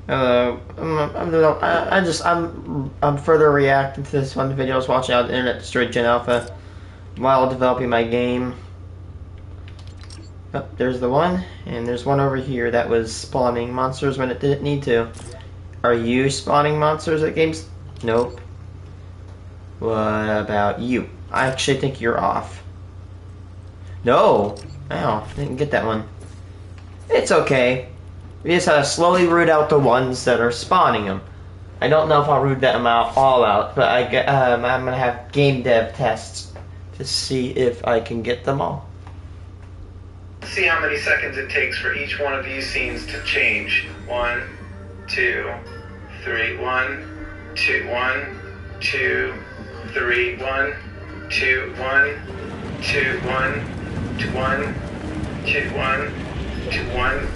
I'm further reacting to this one video I was watching on the Internet Destroyed Gen Alpha while developing my game. Oh, there's the one, and there's one over here that was spawning monsters when it didn't need to. Are you spawning monsters at games? Nope. What about you? I actually think you're off. No! Ow, didn't get that one. It's okay. We just gotta slowly root out the ones that are spawning them. I don't know if I'll root them all out, but I'm gonna have game dev tests to see if I can get them all. See how many seconds it takes for each one of these scenes to change. 1, 2, 3, 1, 2, 1, 2, 3, 1, 2, 1, 2, 1, 2, 1, 2, 1, 2, 1.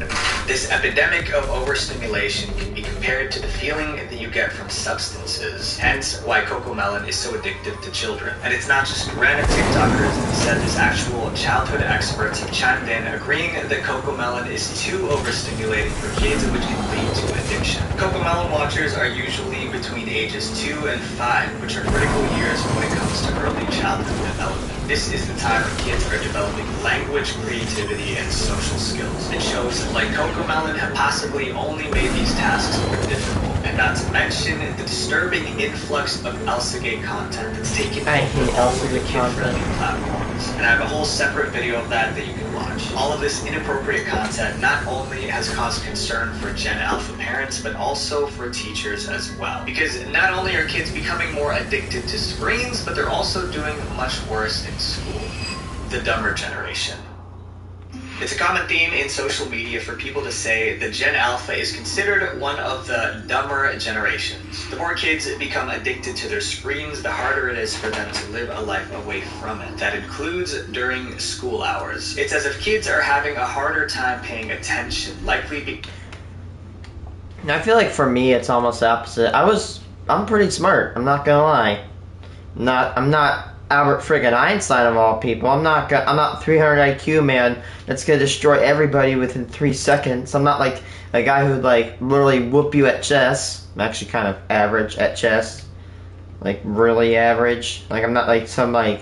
This epidemic of overstimulation can be compared to the feeling that you get from substances, hence why Cocomelon is so addictive to children. And it's not just random TikTokers, instead this actual childhood experts have chimed in agreeing that Cocomelon is too overstimulating for kids, which can lead to addiction. Cocomelon watchers are usually between ages 2 and 5, which are critical years when it comes to early childhood development. This is the time when kids are developing language, creativity, and social skills. And shows like Cocomelon have possibly only made these tasks more difficult. And not to mention the disturbing influx of Elsagate content that's taken over all of the kid-friendly platforms. And I have a whole separate video of that you can watch. All of this inappropriate content not only has caused concern for Gen Alpha parents, but also for teachers as well. Because not only are kids becoming more addicted to screens, but they're also doing much worse in school. The dumber generation. It's a common theme in social media for people to say that Gen Alpha is considered one of the dumber generations. The more kids become addicted to their screens, the harder it is for them to live a life away from it. That includes during school hours. It's as if kids are having a harder time paying attention, likely I feel like for me it's almost the opposite. I'm pretty smart, I'm not gonna lie. I'm not Albert friggin' Einstein of all people. I'm not 300 IQ man that's gonna destroy everybody within 3 seconds. I'm not like a guy who'd like literally whoop you at chess. I'm actually kind of average at chess, like really average. Like I'm not like I'm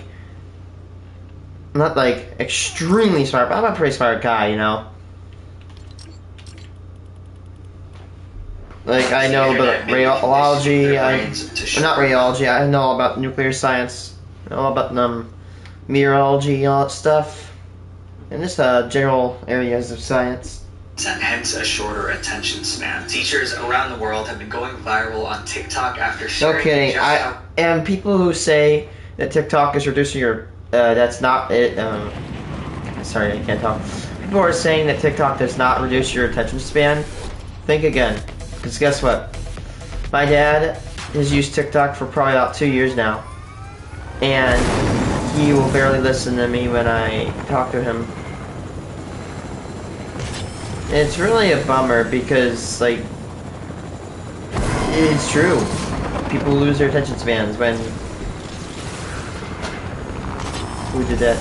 not like extremely smart, but I'm a pretty smart guy, you know. Like I know about radiology. Not radiology. I know all about nuclear science. All about meteorology and all that stuff, and just general areas of science. And hence a shorter attention span. Teachers around the world have been going viral on TikTok after sharing. No kidding. And people who say that TikTok is reducing your that's not it. Sorry, I can't talk. People are saying that TikTok does not reduce your attention span. Think again, because guess what? My dad has used TikTok for probably about 2 years now. And he will barely listen to me when I talk to him. It's really a bummer because, like, it's true. People lose their attention spans when... Who did that?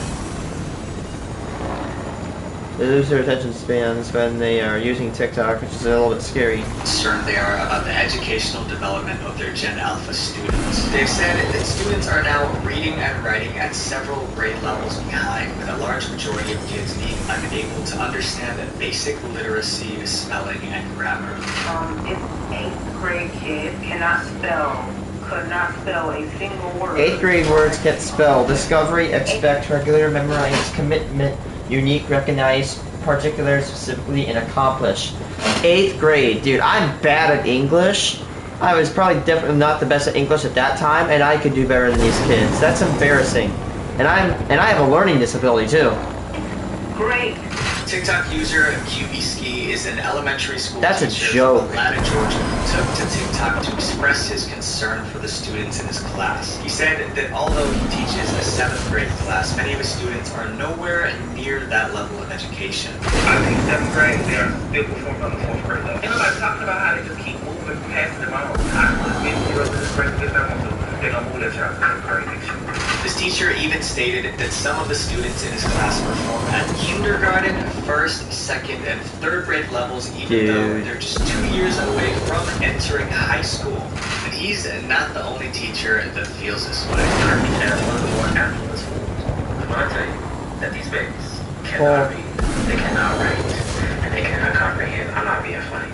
They lose their attention spans when they are using TikTok, which is a little bit scary. Concerned they are about the educational development of their Gen Alpha students. They've said that students are now reading and writing at several grade levels behind, with a large majority of kids being unable to understand basic literacy, spelling, and grammar. If 8th grade kid could not spell a single word. 8th grade words can't spell. Discovery, expect, regular, memorize, commitment, unique, recognize, particular, specifically, and accomplish. 8th grade, dude, I'm bad at English. I was probably definitely not the best at English at that time, and I could do better than these kids. That's embarrassing. And I have a learning disability too. Great. TikTok user QBski is an elementary school That's teacher a joke. from Atlanta, Georgia, who took to TikTok to express his concern for the students in his class. He said that although he teaches a 7th grade class, many of his students are nowhere near that level of education. I think 7th grade, they are still performing on the 4th grade level. Everybody's talking about how they just keep moving past them on. I was getting girls in this grade, they're gonna move that child to 7th grade next year. This teacher even stated that some of the students in his class perform at kindergarten, first, second, and third grade levels, even though they're just 2 years away from entering high school. And he's not the only teacher that feels this way. I think that's one of the more affluent schools. I'm gonna tell you that these babies cannot read, they cannot write, and they cannot comprehend. I'm not being funny.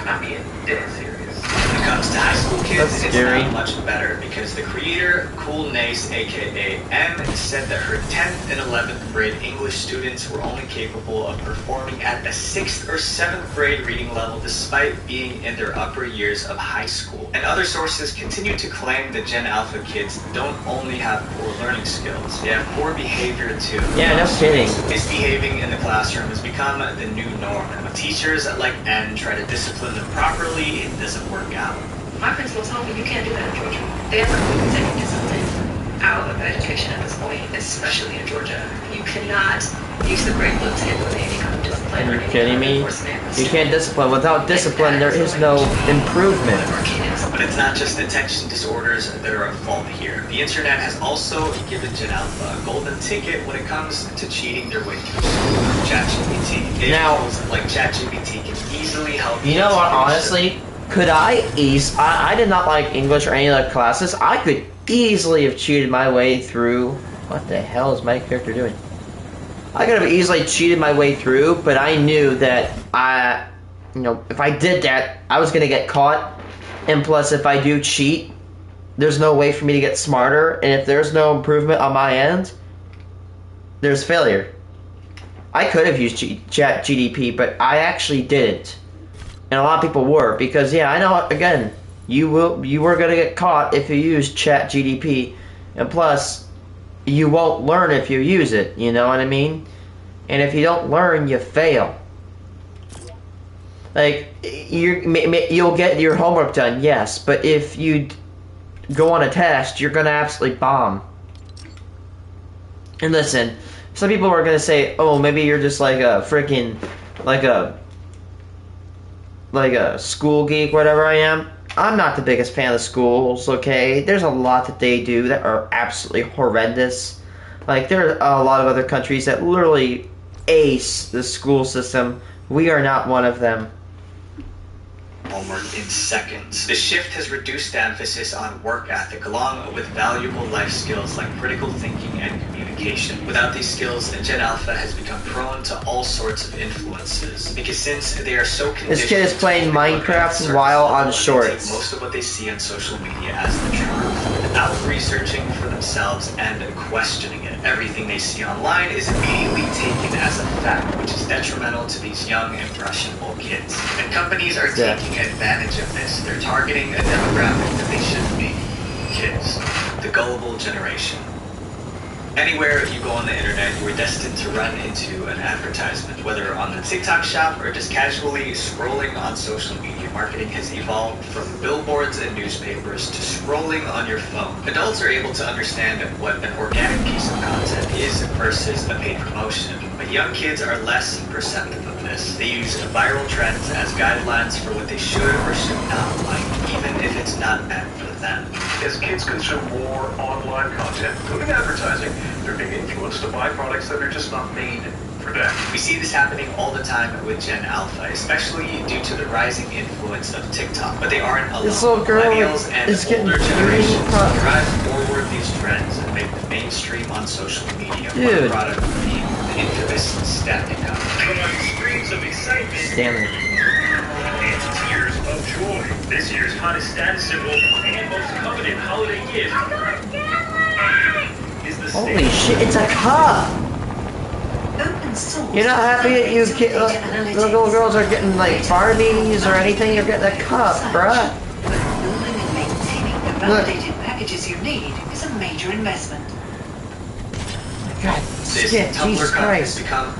I'm being dead serious. When it comes to high school kids, That's it's scary. not much better because the creator, Cool Nace, aka M, said that her 10th and 11th grade English students were only capable of performing at the 6th or 7th grade reading level despite being in their upper years of high school. And other sources continue to claim that Gen Alpha kids don't only have poor learning skills, they have poor behavior too. Yeah, no kidding. Misbehaving in the classroom has become the new norm, and when teachers like N try to discipline them properly, it doesn't work out. My principal told me you can't do that in Georgia. They have to take discipline out of education at this point, especially in Georgia. You cannot use the grade book to implement any kind of discipline. Are or you any kidding kind of me? enforcement. You can't discipline. Without discipline, there is no improvement. Our kids. But it's not just attention disorders that are at fault here. The internet has also given Gen Alpha a golden ticket when it comes to cheating their way through school. ChatGPT. Now- Tools like ChatGPT can easily help You know what, teach honestly, could I did not like English or any other classes. I could easily have cheated my way through. What the hell is my character doing? I could have easily cheated my way through, but I knew that if I did that, I was gonna get caught. And plus, if I do cheat, there's no way for me to get smarter. And if there's no improvement on my end, there's failure. I could have used Chat GDP, but I actually didn't. And a lot of people were, because yeah, I know, again, you were gonna get caught if you use Chat GDP, and plus, you won't learn if you use it, you know what I mean? And if you don't learn, you fail. Like, you'll get your homework done, yes, but if you go on a test, you're gonna absolutely bomb. And listen, some people are gonna say, oh, maybe you're just like a freaking, like a school geek, whatever I am. I'm not the biggest fan of schools, okay? There's a lot that they do that are absolutely horrendous. Like, there are a lot of other countries that literally ace the school system. We are not one of them. homework in seconds. The shift has reduced the emphasis on work ethic along with valuable life skills like critical thinking and communication. Without these skills, Gen Alpha has become prone to all sorts of influences because since they are so conditioned, this kid is playing Minecraft while on shorts. Most of what they see on social media as the truth, without researching for themselves and questioning it. Everything they see online is immediately taken as a fact, which is detrimental to these young, impressionable kids. And companies are taking advantage of this. They're targeting a demographic that they shouldn't be. Kids. The gullible generation. Anywhere you go on the internet, you are destined to run into an advertisement, whether on the TikTok shop or just casually scrolling on social media. Marketing has evolved from billboards and newspapers to scrolling on your phone. Adults are able to understand what an organic piece of content is versus a paid promotion, but young kids are less perceptive of this. They use viral trends as guidelines for what they should or should not like, even if it's not meant for them. As kids consume more online content, including advertising, they're being influenced to buy products that are just not made for them. We see this happening all the time with Gen Alpha, especially due to the rising influence of TikTok. But they aren't alone. This little girl Millennials and is getting older generations really drive forward these trends and make them mainstream on social media. Dude. One product being the infamous stamping gun. Screams of excitement Stanley. and tears of joy. This year's hottest status symbol and most coveted holiday gift is the Holy shit, it's a cup! You're not happy that you little girls are getting like Barbies or anything? You're getting a cup, bruh. Building and maintaining the validated packages you need is a major investment. God, This shit, Tumblr Jesus cup has Christ. become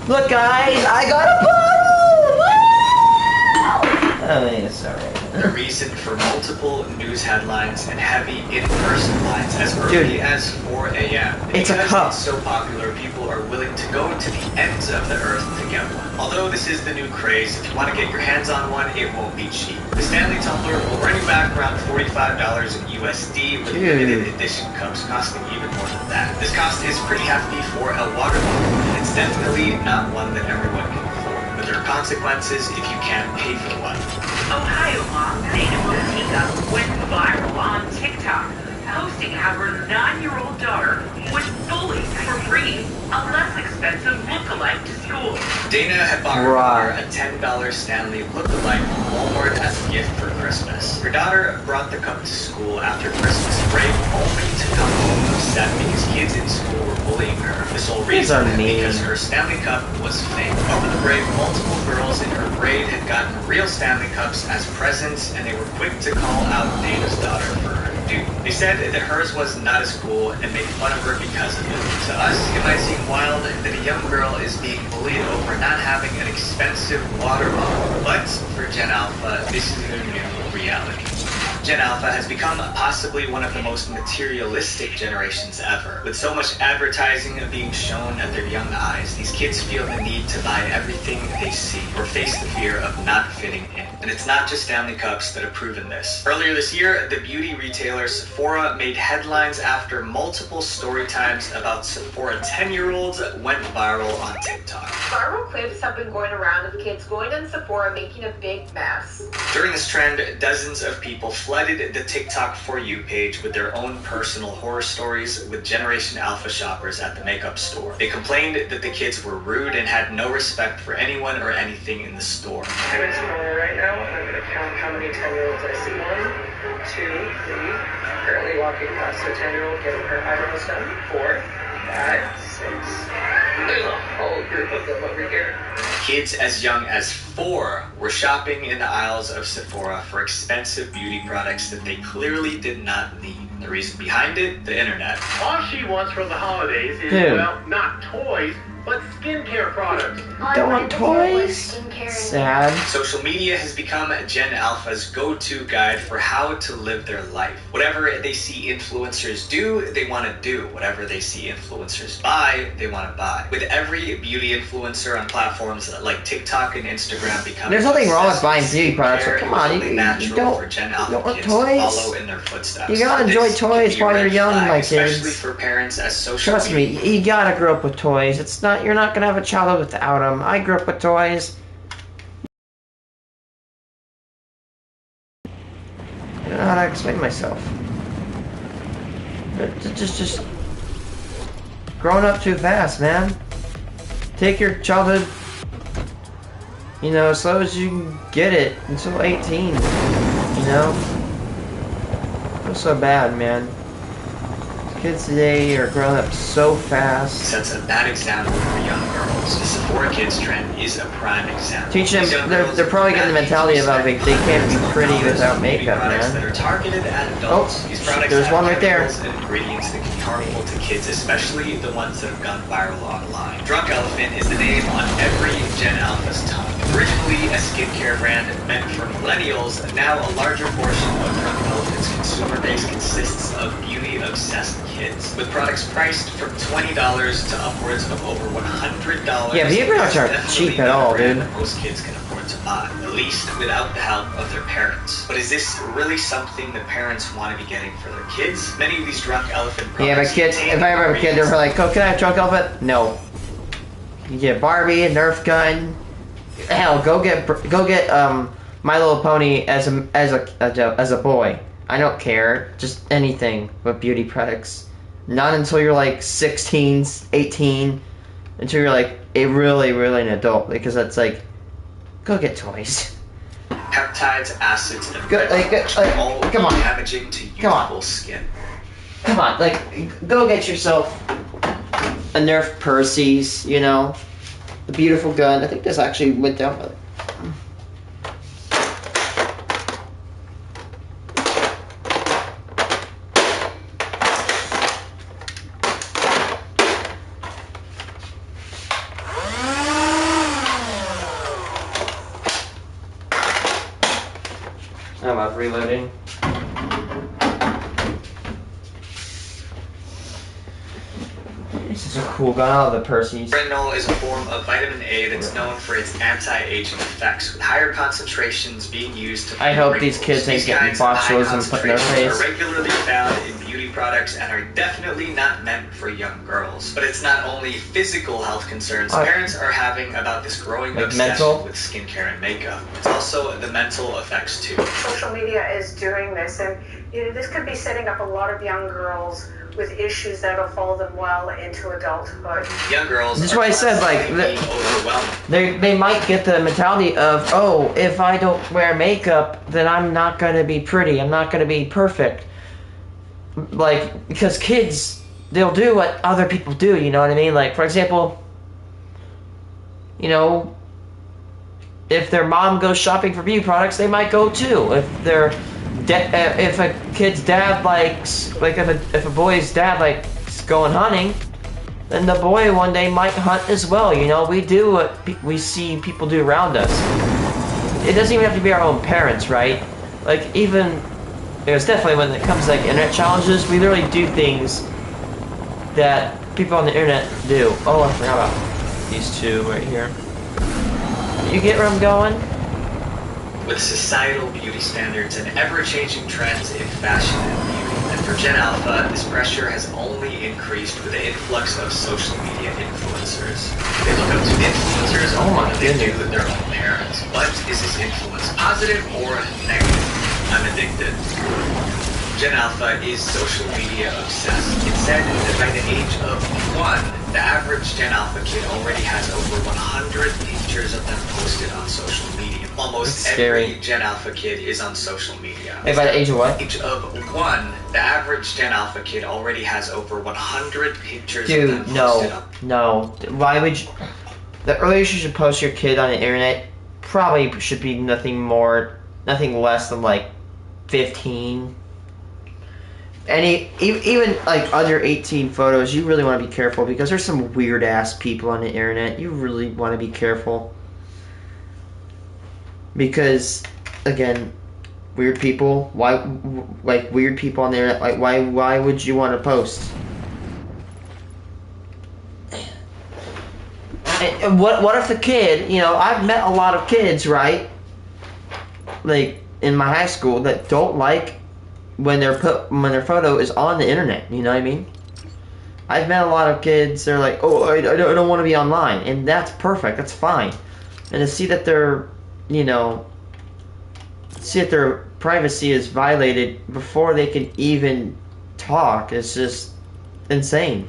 Look, guys, I got a bottle! Wow! Oh, yeah, sorry. the reason for multiple news headlines and heavy in-person lines as early as 4 a.m. It's a cup. It's so popular, people are willing to go to the ends of the earth to get one. Although this is the new craze, if you want to get your hands on one, it won't be cheap. The Stanley Tumbler will run you back around $45 USD, with limited edition cups costing even more than that. This cost is pretty hefty for a water bottle, and it's definitely not one that everyone can afford. But there are consequences if you can't pay for one. Ohio mom Dana Motika went viral on TikTok, posting how her 9-year-old daughter was bullied for bringing a less expensive look-alike to school. Dana had bought her daughter a $10 Stanley look-alike from Walmart as a gift for Christmas. Her daughter brought the cup to school after Christmas break, only to come home upset because kids in school were bullying her. The sole reason because her Stanley Cup was fake. Over the break, multiple girls in her grade had gotten real Stanley Cups as presents, and they were quick to call out Dana's daughter for her dude. They said that hers was not as cool and made fun of her because of it. To us, it might seem wild that a young girl is being bullied over not having an expensive water bottle, but for Gen Alpha, this is their new reality. Gen Alpha has become possibly one of the most materialistic generations ever. With so much advertising being shown at their young eyes, these kids feel the need to buy everything they see or face the fear of not fitting in. And it's not just Stanley Cups that have proven this. Earlier this year, the beauty retailer Sephora made headlines after multiple story times about Sephora 10-year-olds went viral on TikTok. Viral clips have been going around of kids going in Sephora making a big mess. During this trend, dozens of people flooded the TikTok For You page with their own personal horror stories with Generation Alpha shoppers at the makeup store. They complained that the kids were rude and had no respect for anyone or anything in the store. I'm in Sephora right now. I'm going to count how many 10-year-olds I see. 1, 2, 3. Currently walking past a 10-year-old getting her eyebrows done. 4, 5, 6. There's a whole group of them over here. Kids as young as 4 were shopping in the aisles of Sephora for expensive beauty products that they clearly did not need. The reason behind it? The internet. All she wants for the holidays is, well, not toys, but skincare products. Don't want toys? Sad. Social media has become Gen Alpha's go-to guide for how to live their life. Whatever they see influencers do, they want to do. Whatever they see influencers buy, they want to buy. With every beauty influencer on platforms like TikTok and Instagram becoming There's nothing wrong with buying beauty products, but come on, you don't want toys? Follow in their footsteps. You gotta enjoy toys while you're young, my kids. Especially for parents as social Trust me, you gotta grow up with toys. You're not gonna have a childhood without them. I grew up with toys. I don't know how to explain myself. Just growing up too fast, man. Take your childhood, as slow as you can get it until 18. Feels so bad, man. Kids today are growing up so fast. Sets a bad example for young girls. The Sephora Kids trend is a prime example. Teach them, they're probably getting the mentality about they can't be pretty without makeup, man. That are targeted at adults. These products there's one right there. And ingredients that can be harmful to kids, especially the ones that have gone viral online. Drunk Elephant is the name on every Gen Alpha's tongue. Originally a skincare brand meant for millennials, now a larger portion of Drunk Elephant's consumer base consists of beauty-obsessed kids, with products priced from $20 to upwards of over $100. Yeah, beauty products aren't cheap at all, dude. Most kids can afford to buy, at least without the help of their parents. But is this really something that parents want to be getting for their kids? Many of these Drunk Elephant products. Yeah, but kids, if I ever have a kid, they're like, "Oh, can I have Drunk Elephant?" No. You get Barbie, a Nerf gun. Hell, go get My Little Pony as a boy. I don't care. Just anything with beauty products. Not until you're like 16, 18, until you're like really an adult, because that's like, go get toys. Peptides, acids, and all come on. damaging to youthful skin. Come on, go get yourself a Nerf Percy's, the beautiful gun. I think this actually went down by God, reloading. This is a cool gun. I love the Percy's. Retinol is a form of vitamin A that's known for its anti-aging effects, with higher concentrations being used to I hope these kids ain't getting botulism put in their face. Are regularly found in beauty products and are definitely not meant for young girls. But it's not only physical health concerns parents are having about this growing obsession with skincare and makeup. It's also the mental effects too. Social media is doing this, and this could be setting up a lot of young girls with issues that'll follow them well into adulthood. Young girls. This is what I said. Like they might get the mentality of, oh, if I don't wear makeup, then I'm not gonna be pretty. I'm not gonna be perfect. Like, because kids, they'll do what other people do. You know what I mean? Like, for example, you know, if their mom goes shopping for beauty products, they might go too. If a kid's dad likes, like if a boy's dad likes going hunting, then the boy one day might hunt as well. You know, we do what we see people do around us. It doesn't even have to be our own parents, right? Like, even, it's definitely when it comes to like internet challenges, we literally do things that people on the internet do. Oh, I forgot about these two right here. You get where I'm going? With societal beauty standards and ever-changing trends in fashion and beauty. And for Gen Alpha, this pressure has only increased with the influx of social media influencers. They look up to influencers more than they do their own parents. But is this influence positive or negative? I'm addicted. Gen Alpha is social media obsessed. It's said that by the age of 1, the average Gen Alpha kid already has over 100 pictures of them posted on social media. Almost every Gen Alpha kid is on social media. Hey, by the age of what? Age of 1, the average Gen Alpha kid already has over 100 pictures of them posted up. No. Why would you... The earliest you should post your kid on the internet probably should be nothing less than like 15. Even like under 18 photos, you really want to be careful because there's some weird ass people on the internet. You really want to be careful. Because, again, weird people, weird people on the internet, like, why would you want to post? And what if the kid, you know, I've met a lot of kids, right, like, in my high school that don't like when their photo is on the internet, you know what I mean? I've met a lot of kids, they're like, oh, I don't want to be online, and that's perfect, that's fine. And to see that they're, you know, see that their privacy is violated before they can even talk is just insane.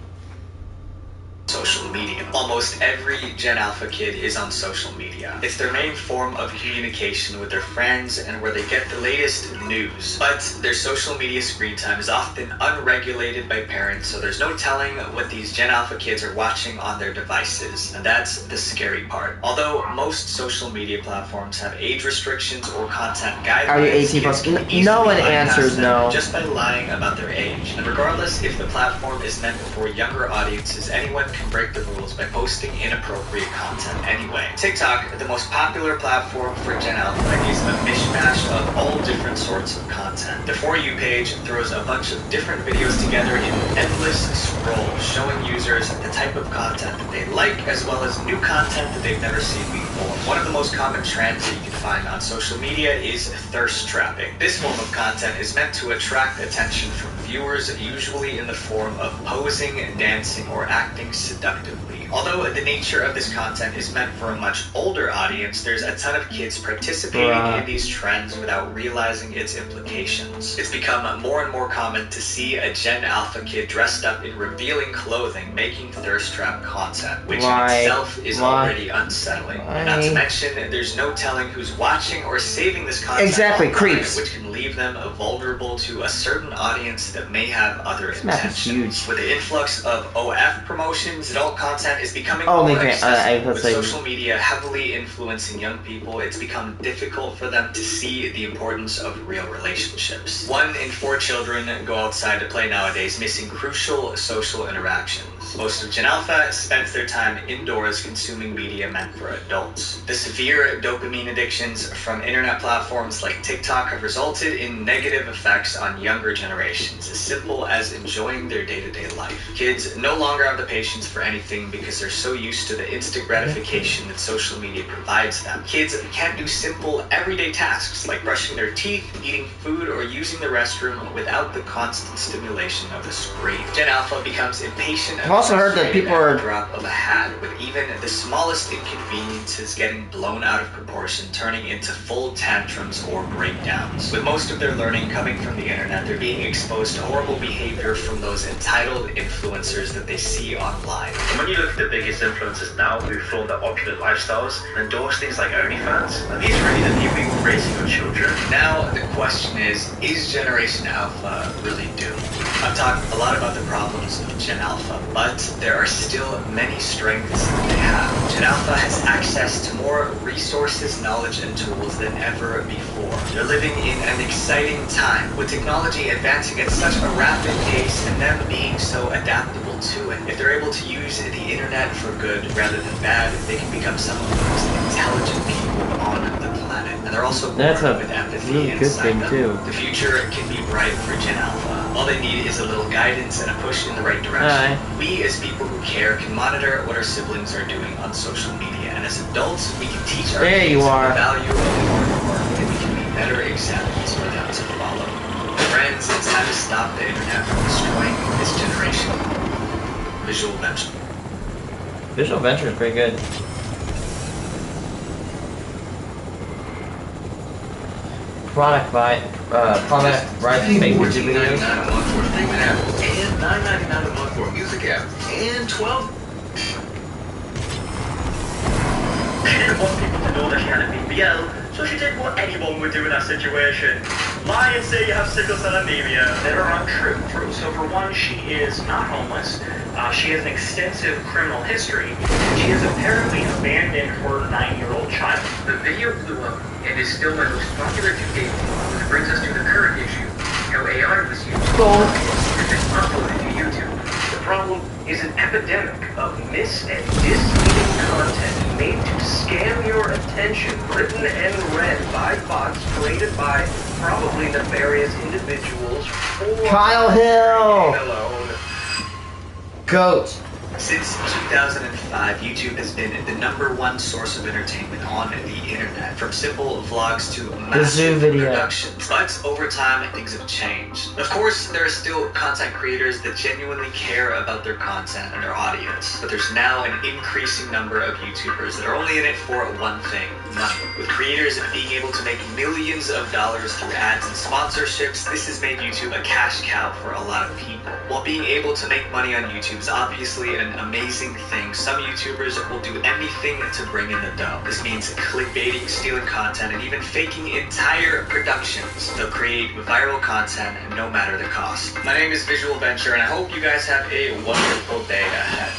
Social media. Almost every Gen Alpha kid is on social media. It's their main form of communication with their friends and where they get the latest news. But their social media screen time is often unregulated by parents, so there's no telling what these Gen Alpha kids are watching on their devices, and that's the scary part. Although most social media platforms have age restrictions or content guidelines, are you 18 plus? No one answers no. Just by lying about their age. And regardless if the platform is meant for younger audiences, anyone can break the rules by posting inappropriate content anyway. TikTok, the most popular platform for Gen Alpha, is a mishmash of all different sorts of content. The For You page throws a bunch of different videos together in endless scrolls, showing users the type of content that they like, as well as new content that they've never seen before. One of the most common trends that you can find on social media is thirst trapping. This form of content is meant to attract attention from viewers, usually in the form of posing, dancing, or acting seductively. Although the nature of this content is meant for a much older audience, there's a ton of kids participating in these trends without realizing its implications. It's become more and more common to see a Gen Alpha kid dressed up in revealing clothing making thirst trap content, which in itself is already unsettling. And not to mention, there's no telling who's watching or saving this content. Exactly, online, creeps. Which can leave them vulnerable to a certain audience that may have other intentions. With the influx of OF promotions, adult content is becoming more accessible. With social media heavily influencing young people, it's become difficult for them to see the importance of real relationships. 1 in 4 children go outside to play nowadays, missing crucial social interactions. Most of Gen Alpha spends their time indoors consuming media meant for adults. The severe dopamine addictions from internet platforms like TikTok have resulted in negative effects on younger generations, as simple as enjoying their day-to-day life. Kids no longer have the patience for anything because they're so used to the instant gratification that social media provides them. Kids can't do simple, everyday tasks like brushing their teeth, eating food, or using the restroom without the constant stimulation of the screen. Gen Alpha becomes impatient. I've also heard that people are drop of a hat, with even the smallest inconveniences getting blown out of proportion, turning into full tantrums or breakdowns. With most of their learning coming from the internet, they're being exposed to horrible behavior from those entitled influencers that they see online. And when you look at the biggest influencers now who flaunt their opulent lifestyles and endorse things like OnlyFans, are these really the new people raising your children? Now the question is Generation Alpha really doomed? I've talked a lot about the problems of Gen Alpha, but there are still many strengths that they have. Gen Alpha has access to more resources, knowledge, and tools than ever before. They're living in an exciting time, with technology advancing at such a rapid pace and them being so adaptable to it. If they're able to use the internet for good rather than bad, they can become some of the most intelligent people on the planet. And they're also born with empathy really good inside thing them. too. The future can be bright for Gen Alpha. All they need is a little guidance and a push in the right direction. We, as people who care, can monitor what our siblings are doing on social media, and as adults, we can teach our kids the value of hard work, and we can be better examples for them to follow. Friends, it's time to stop the internet from destroying this generation. Visual Venture. Visual Venture is pretty good. Product rights make music videos. $14.99 a month for a streaming app, and $9.99 a month for a music app, and 12. She didn't want people to know that she had a BBL, so she did what anyone would do in that situation. Lie and say you have sickle cell anemia. That are untrue. So for one, she is not homeless. She has an extensive criminal history. She has apparently abandoned her 9-year-old child. The video blew up and is still my most popular to date, which brings us to the current issue, how AI was used and then uploaded to YouTube. The problem is an epidemic of mis- and misleading content made to scam your attention, written and read by bots created by probably nefarious individuals for Kyle Hill! alone. Goat. Since 2005, YouTube has been the #1 source of entertainment on the internet, from simple vlogs to massive productions. But over time, things have changed. Of course, there are still content creators that genuinely care about their content and their audience, but there's now an increasing number of YouTubers that are only in it for one thing: money. With creators being able to make millions of dollars through ads and sponsorships, this has made YouTube a cash cow for a lot of people. While being able to make money on YouTube is obviously an amazing thing, some YouTubers will do anything to bring in the dough. This means clickbaiting, stealing content, and even faking entire productions. They'll create viral content no matter the cost. My name is Visual Venture, and I hope you guys have a wonderful day ahead.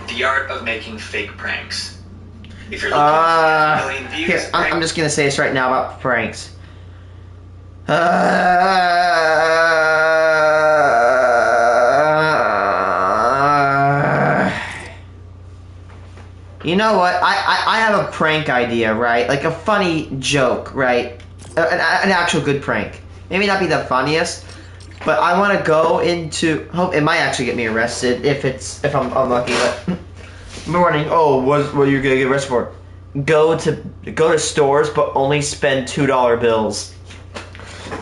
The art of making fake pranks. If you're looking for a million views, here, I'm just gonna say this right now about pranks. You know what? I have a prank idea, right? Like a funny joke, right? An actual good prank. Maybe not be the funniest, but I want to go into. Hope it might actually get me arrested if I'm unlucky. But morning. Oh, what are you gonna get arrested for? Go to stores, but only spend $2 bills.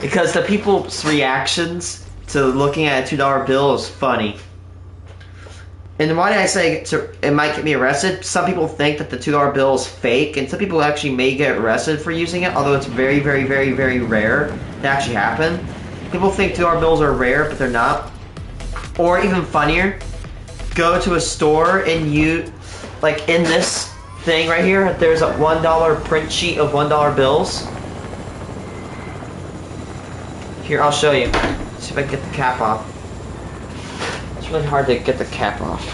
Because the people's reactions to looking at a $2 bill is funny. And why did I say it might get me arrested? Some people think that the $2 bill is fake, and some people actually may get arrested for using it, although it's very, very, very, very rare to actually happen. People think $2 bills are rare, but they're not. Or even funnier, go to a store and you, like in this thing right here, there's a $1 print sheet of $1 bills. Here, I'll show you. See if I can get the cap off. It's really hard to get the cap off.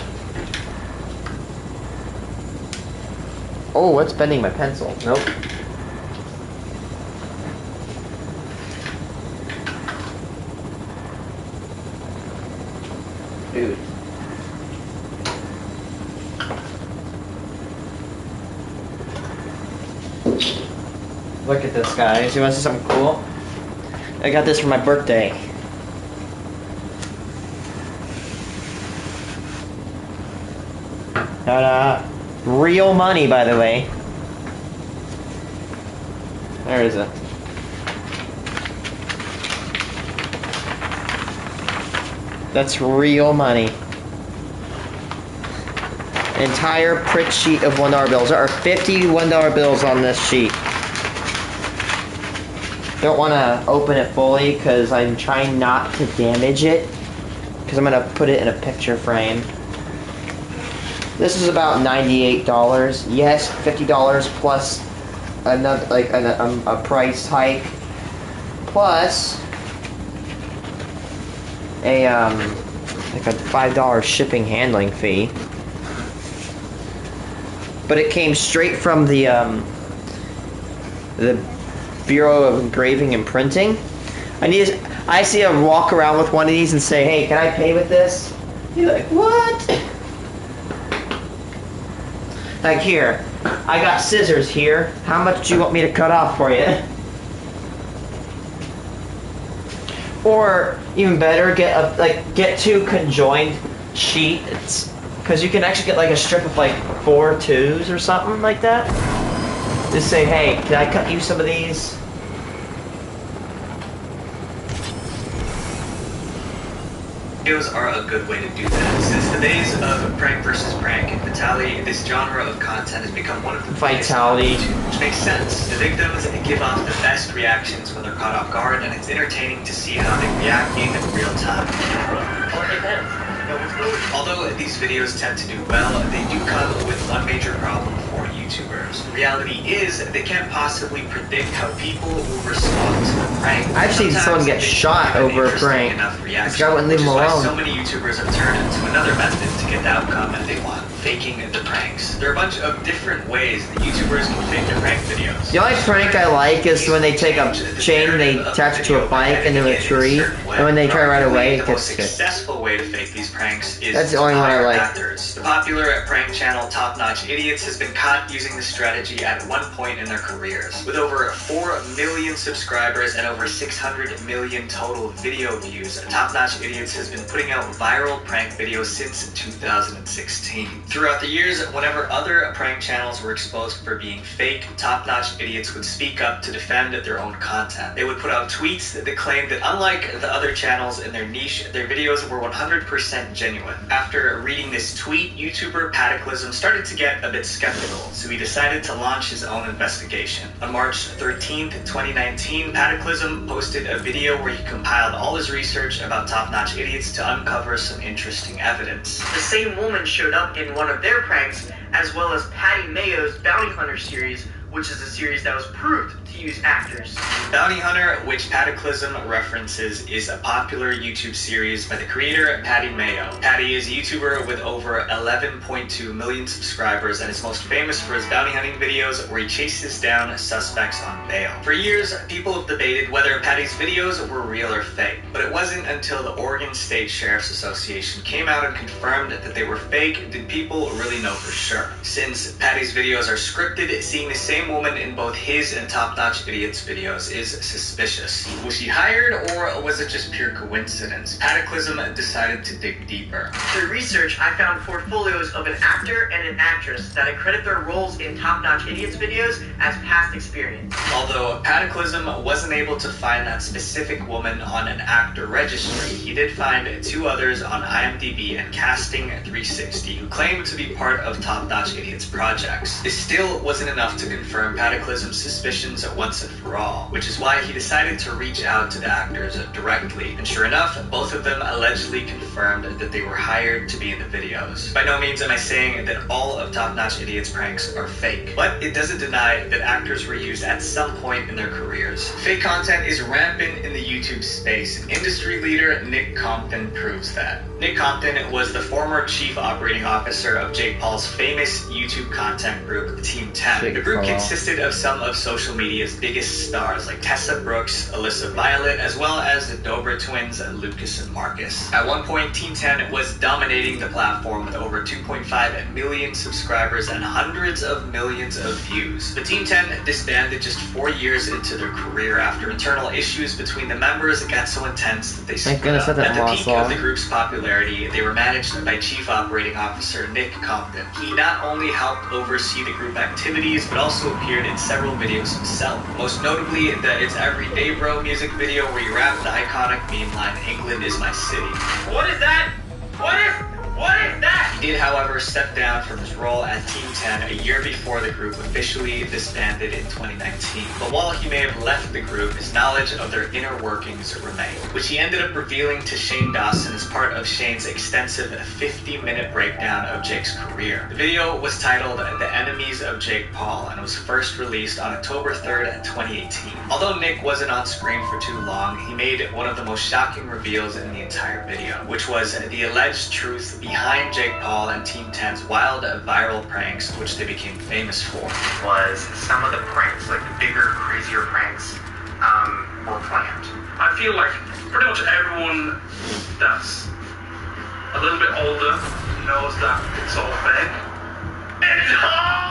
Oh, it's bending my pencil. Nope. Dude. Look at this, guys. You want to see something cool? I got this for my birthday. Ta-da! Real money, by the way. Where is it? That's real money. Entire print sheet of $1 bills. There are 50 $1 bills on this sheet. Don't want to open it fully because I'm trying not to damage it. Because I'm going to put it in a picture frame. This is about $98. Yes, $50 plus another, like a price hike. Plus a like a $5 shipping handling fee. But it came straight from the Bureau of Engraving and Printing. I see him walk around with one of these and say, "Hey, can I pay with this?" You're like, "What?" Like, here, I got scissors here. How much do you want me to cut off for you? Or even better, get two conjoined sheets, because you can actually get like a strip of like 4 2s or something like that. Just say, "Hey, can I cut you some of these?" Videos are a good way to do that. Since the days of prank versus prank and Vitality, this genre of content has become one of the Vitality, which makes sense. The victims give off the best reactions when they're caught off guard, and it's entertaining to see how they react in real time. Although these videos tend to do well, they do come with one major problem for YouTubers. The reality is, they can't possibly predict how people will respond to a prank. I've seen someone get shot over a prank. This guy wouldn't leave him alone. So many YouTubers have turned to another method to get the outcome that they want: faking the pranks. There are a bunch of different ways that YouTubers can fake their prank videos. The only prank I like is when they take a chain and they attach it to a bike and to a tree, and when they try to run away, it gets hit. The most successful way to fake these pranks is that's the only one I like. Actors. The popular prank channel Top Notch Idiots has been caught using this strategy at one point in their careers. With over 4 million subscribers and over 600 million total video views, Top Notch Idiots has been putting out viral prank videos since 2016. Throughout the years, whenever other prank channels were exposed for being fake, Top Notch Idiots would speak up to defend their own content. They would put out tweets that claimed that unlike the other channels in their niche, their videos were 100% genuine. After reading this tweet, YouTuber Cataclysm started to get a bit skeptical, so he decided to launch his own investigation. On March 13th, 2019, Cataclysm posted a video where he compiled all his research about Top Notch Idiots to uncover some interesting evidence. The same woman showed up in one of their pranks, as well as Patty Mayo's Bounty Hunter series, which is a series that was proved to use actors. Bounty Hunter, which Cataclysm references, is a popular YouTube series by the creator Patty Mayo. Patty is a YouTuber with over 11.2 million subscribers and is most famous for his bounty hunting videos where he chases down suspects on bail. For years, people have debated whether Patty's videos were real or fake, but it wasn't until the Oregon State Sheriff's Association came out and confirmed that they were fake did people really know for sure. Since Patty's videos are scripted, seeing the same woman in both his and Top Notch Idiots videos is suspicious. Was she hired, or was it just pure coincidence? Cataclysm decided to dig deeper. Through research, I found portfolios of an actor and an actress that accredit their roles in Top Notch Idiots videos as past experience. Although Cataclysm wasn't able to find that specific woman on an actor registry, he did find 2 others on IMDb and Casting 360 who claimed to be part of Top Notch Idiots projects. This still wasn't enough to confirm Cataclysm's suspicions once and for all, which is why he decided to reach out to the actors directly. And sure enough, both of them allegedly confirmed that they were hired to be in the videos. By no means am I saying that all of Top Notch Idiots pranks are fake, but it doesn't deny that actors were used at some point in their careers. Fake content is rampant in the YouTube space, and industry leader Nick Compton proves that. Nick Compton was the former chief operating officer of Jake Paul's famous YouTube content group, Team 10. The group kicked consisted of some of social media's biggest stars like Tessa Brooks, Alyssa Violet, as well as the Dober twins Lucas and Marcus. At one point, Team 10 was dominating the platform with over 2.5 million subscribers and hundreds of millions of views. But Team 10 disbanded just 4 years into their career after internal issues between the members got so intense that they split up. At the peak of the group's popularity, they were managed by Chief Operating Officer Nick Compton. He not only helped oversee the group activities, but also appeared in several videos himself. Most notably, the It's Everyday Bro music video where he rapped the iconic meme line, "England is my city." What is that? What is that? He did, however, step down from his role at Team 10 a year before the group officially disbanded in 2019. But while he may have left the group, his knowledge of their inner workings remained, which he ended up revealing to Shane Dawson as part of Shane's extensive 50-minute breakdown of Jake's career. The video was titled "The Enemies of Jake Paul" and was first released on October 3rd, 2018. Although Nick wasn't on screen for too long, he made one of the most shocking reveals in the entire video, which was the alleged truth behind Jake Paul and Team 10's wild viral pranks, which they became famous for. Was some of the pranks, like the bigger, crazier pranks, were planned. I feel like pretty much everyone that's a little bit older knows that it's all fake. It's all!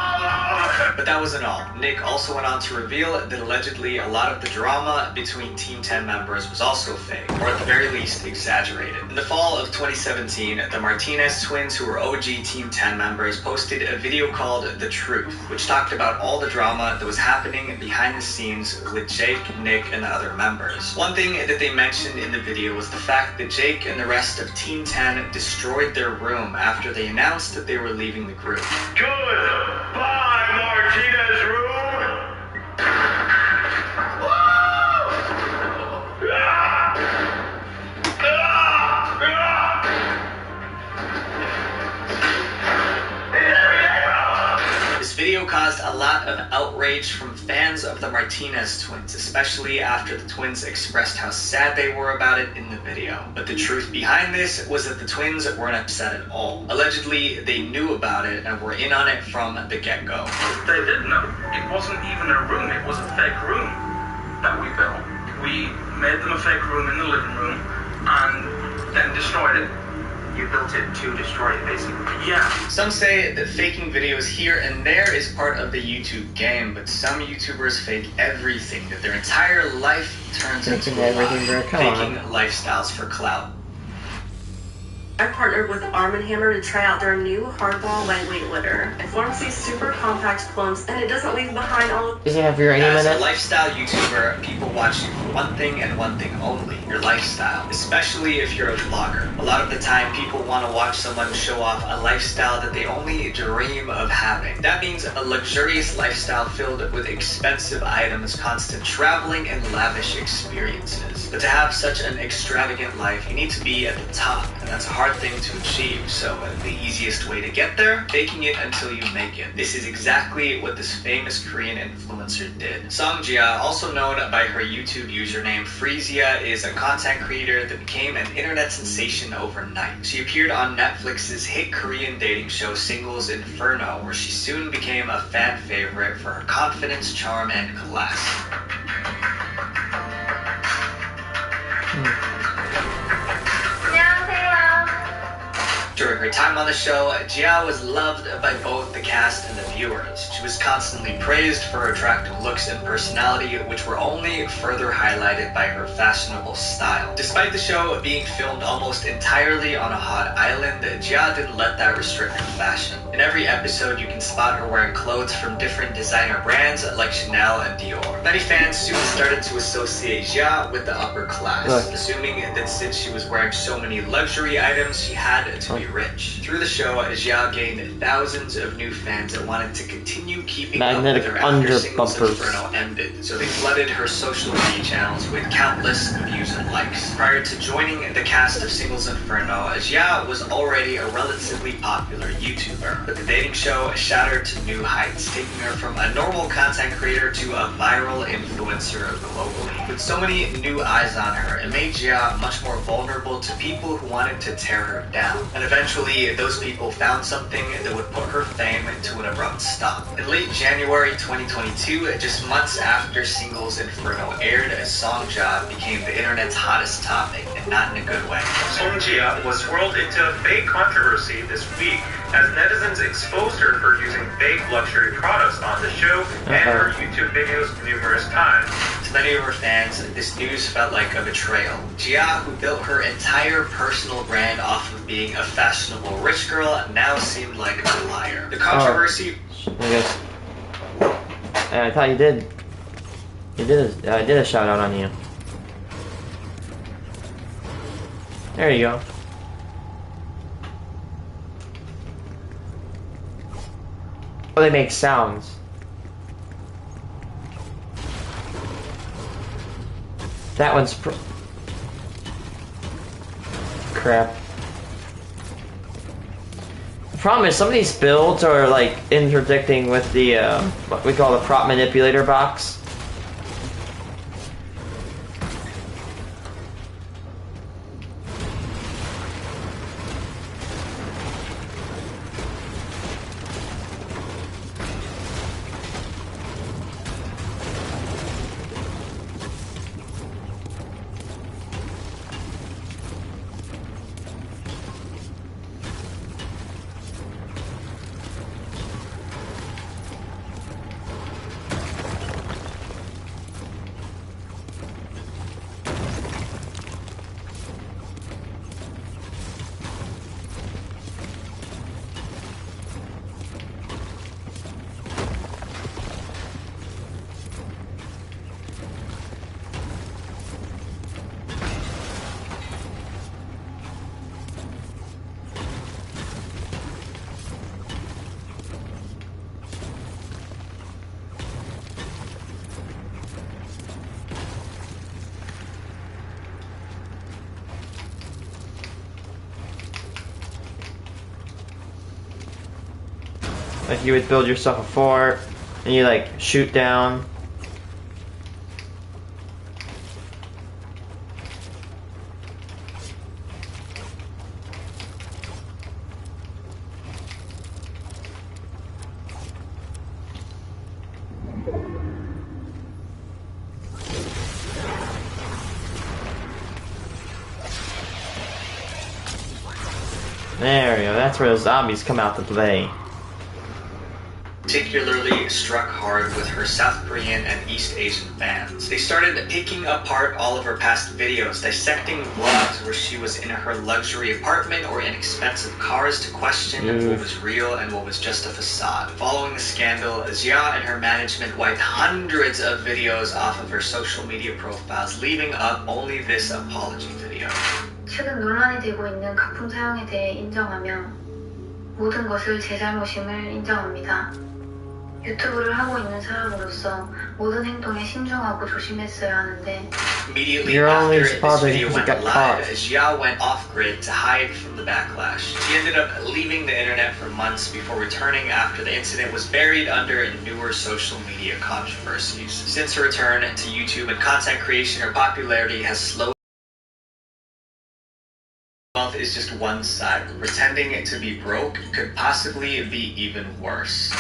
But that wasn't all. Nick also went on to reveal that allegedly a lot of the drama between Team 10 members was also fake, or at the very least exaggerated. In the fall of 2017, the Martinez twins, who were OG Team 10 members, posted a video called "The Truth," which talked about all the drama that was happening behind the scenes with Jake, Nick, and the other members. One thing that they mentioned in the video was the fact that Jake and the rest of Team 10 destroyed their room after they announced that they were leaving the group. Goodbye, Martinez room! This video caused a lot of outrage from fans of the Martinez twins, especially after the twins expressed how sad they were about it in the video. But the truth behind this was that the twins weren't upset at all. Allegedly, they knew about it and were in on it from the get-go. They did know. It wasn't even a room, it was a fake room that we built. We made them a fake room in the living room and then destroyed it. You built it to destroy it, basically. Yeah. Some say that faking videos here and there is part of the YouTube game, but some YouTubers fake everything, that their entire life turns into a lie, faking lifestyles for clout. I partnered with Arm & Hammer to try out their new hardball lightweight litter. It forms these super compact clumps and it doesn't leave behind all of... Does it have your name in it? As a lifestyle YouTuber, people watch you for one thing and one thing only, your lifestyle, especially if you're a vlogger. A lot of the time, people want to watch someone show off a lifestyle that they only dream of having. That means a luxurious lifestyle filled with expensive items, constant traveling, and lavish experiences. But to have such an extravagant life, you need to be at the top, and that's a hard thing to achieve. So the easiest way to get there, faking it until you make it. This is exactly what this famous Korean influencer did. Song Jia, also known by her YouTube username Freezia, is a content creator that became an internet sensation overnight. She appeared on Netflix's hit Korean dating show Singles Inferno, where she soon became a fan favorite for her confidence, charm, and class. During her time on the show, Jia was loved by both the cast and the viewers. She was constantly praised for her attractive looks and personality, which were only further highlighted by her fashionable style. Despite the show being filmed almost entirely on a hot island, Jia didn't let that restrict her fashion. In every episode, you can spot her wearing clothes from different designer brands like Chanel and Dior. Many fans soon started to associate Jia with the upper class, assuming that since she was wearing so many luxury items, she had to be rich. Through the show, Jia gained thousands of new fans that wanted to continue keeping up with her after Singles Inferno ended. so they flooded her social media channels with countless views and likes. Prior to joining the cast of Singles Inferno, Jia was already a relatively popular YouTuber, but the dating show shot her to new heights, taking her from a normal content creator to a viral influencer globally. With so many new eyes on her, it made Jia much more vulnerable to people who wanted to tear her down. And eventually, those people found something that would put her fame to an abrupt stop. In late January 2022, just months after Singles Inferno aired, Songjia became the internet's hottest topic, and not in a good way. Songjia was swirled into a fake controversy this week as netizens exposed her for using fake luxury products on the show and her YouTube videos numerous times. To many of her fans, this news felt like a betrayal. Jia, who built her entire personal brand off of being a fashionable rich girl, now seemed like a liar. The controversy... I guess. I thought you did. I did a shout out on you. There you go. Oh, they make sounds. That one's crap. The problem is some of these builds are like interdicting with the what we call the prop manipulator box. Like you would build yourself a fort, and you like shoot down. There we go, that's where the zombies come out to play. Particularly struck hard with her South Korean and East Asian fans. They started picking apart all of her past videos, dissecting vlogs where she was in her luxury apartment or in expensive cars to question what was real and what was just a facade. Following the scandal, Jia and her management wiped hundreds of videos off of her social media profiles, leaving up only this apology video. 최근 논란이 되고 있는 가품 사용에 대해 인정하며 모든 것을 제 잘못임을 인정합니다. 유튜브를 하고 있는 사람으로서 모든 행동에 신중하고 조심했어야 하는데. Immediately after this video went live, Jia went off-grid to hide from the backlash. She ended up leaving the internet for months before returning after the incident was buried under newer social media controversies. Since her return to YouTube and content creation, her popularity has slowly. Wealth is just one side. Pretending to be broke could possibly be even worse.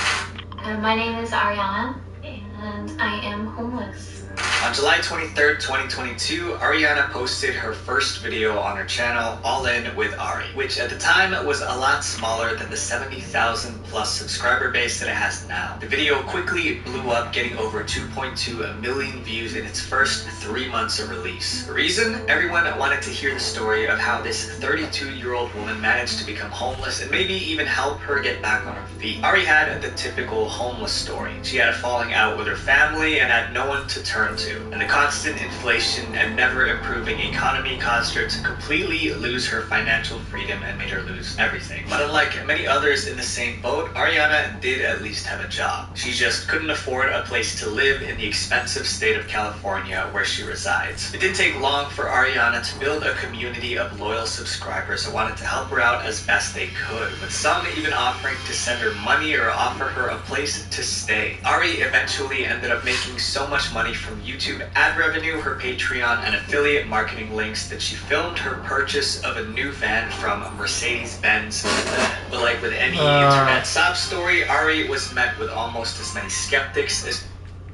My name is Ariana, and I am homeless. On July 23rd, 2022, Ariana posted her first video on her channel, All In with Ari, which at the time was a lot smaller than the 70,000 plus subscriber base that it has now. The video quickly blew up, getting over 2.2 million views in its first 3 months of release. The reason? Everyone wanted to hear the story of how this 32-year-old woman managed to become homeless and maybe even help her get back on her feet. Ari had the typical homeless story. She had a falling out with her family and had no one to turn to. And the constant inflation and never improving economy caused her to completely lose her financial freedom and made her lose everything. But unlike many others in the same boat, quote, Ariana did at least have a job. She just couldn't afford a place to live in the expensive state of California where she resides. It didn't take long for Ariana to build a community of loyal subscribers who wanted to help her out as best they could, with some even offering to send her money or offer her a place to stay. Ari eventually ended up making so much money from YouTube ad revenue, her Patreon, and affiliate marketing links that she filmed her purchase of a new van from Mercedes-Benz. But like with any internet sob story, Ari was met with almost as many skeptics as...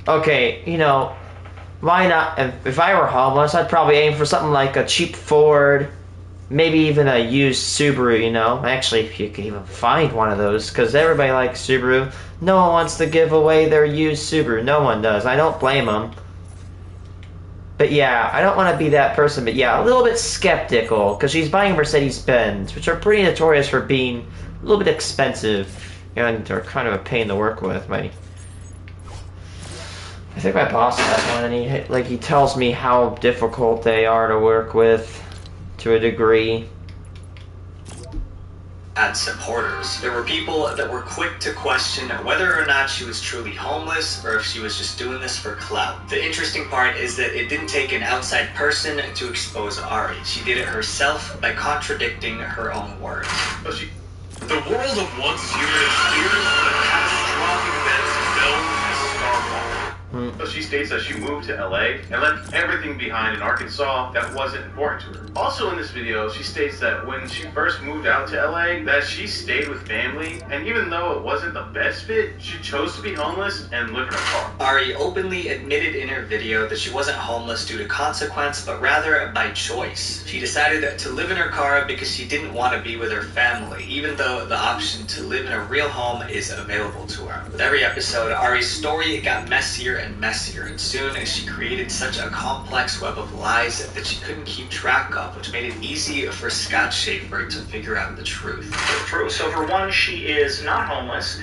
Okay, you know, why not? If I were homeless, I'd probably aim for something like a cheap Ford, maybe even a used Subaru, you know? Actually, if you could even find one of those, because everybody likes Subaru. No one wants to give away their used Subaru. No one does. I don't blame them. But yeah, I don't want to be that person, but yeah, a little bit skeptical, because she's buying Mercedes-Benz, which are pretty notorious for being a little bit expensive, and are kind of a pain to work with. I think my boss has one, and he tells me how difficult they are to work with, to a degree. Had supporters. There were people that were quick to question whether or not she was truly homeless or if she was just doing this for clout. The interesting part is that it didn't take an outside person to expose Ari. She did it herself by contradicting her own words. The world of once human experienced the catastrophic events known as Stonewall. So she states that she moved to LA and left everything behind in Arkansas that wasn't important to her. Also in this video, she states that when she first moved out to LA, that she stayed with family, and even though it wasn't the best fit, she chose to be homeless and live in a car. Ari openly admitted in her video that she wasn't homeless due to consequence, but rather by choice. She decided to live in her car because she didn't want to be with her family, even though the option to live in a real home is available to her. With every episode, Ari's story got messier and messier, and soon she created such a complex web of lies that she couldn't keep track of, which made it easy for Scott Schaefer to figure out the truth. So for one, she is not homeless.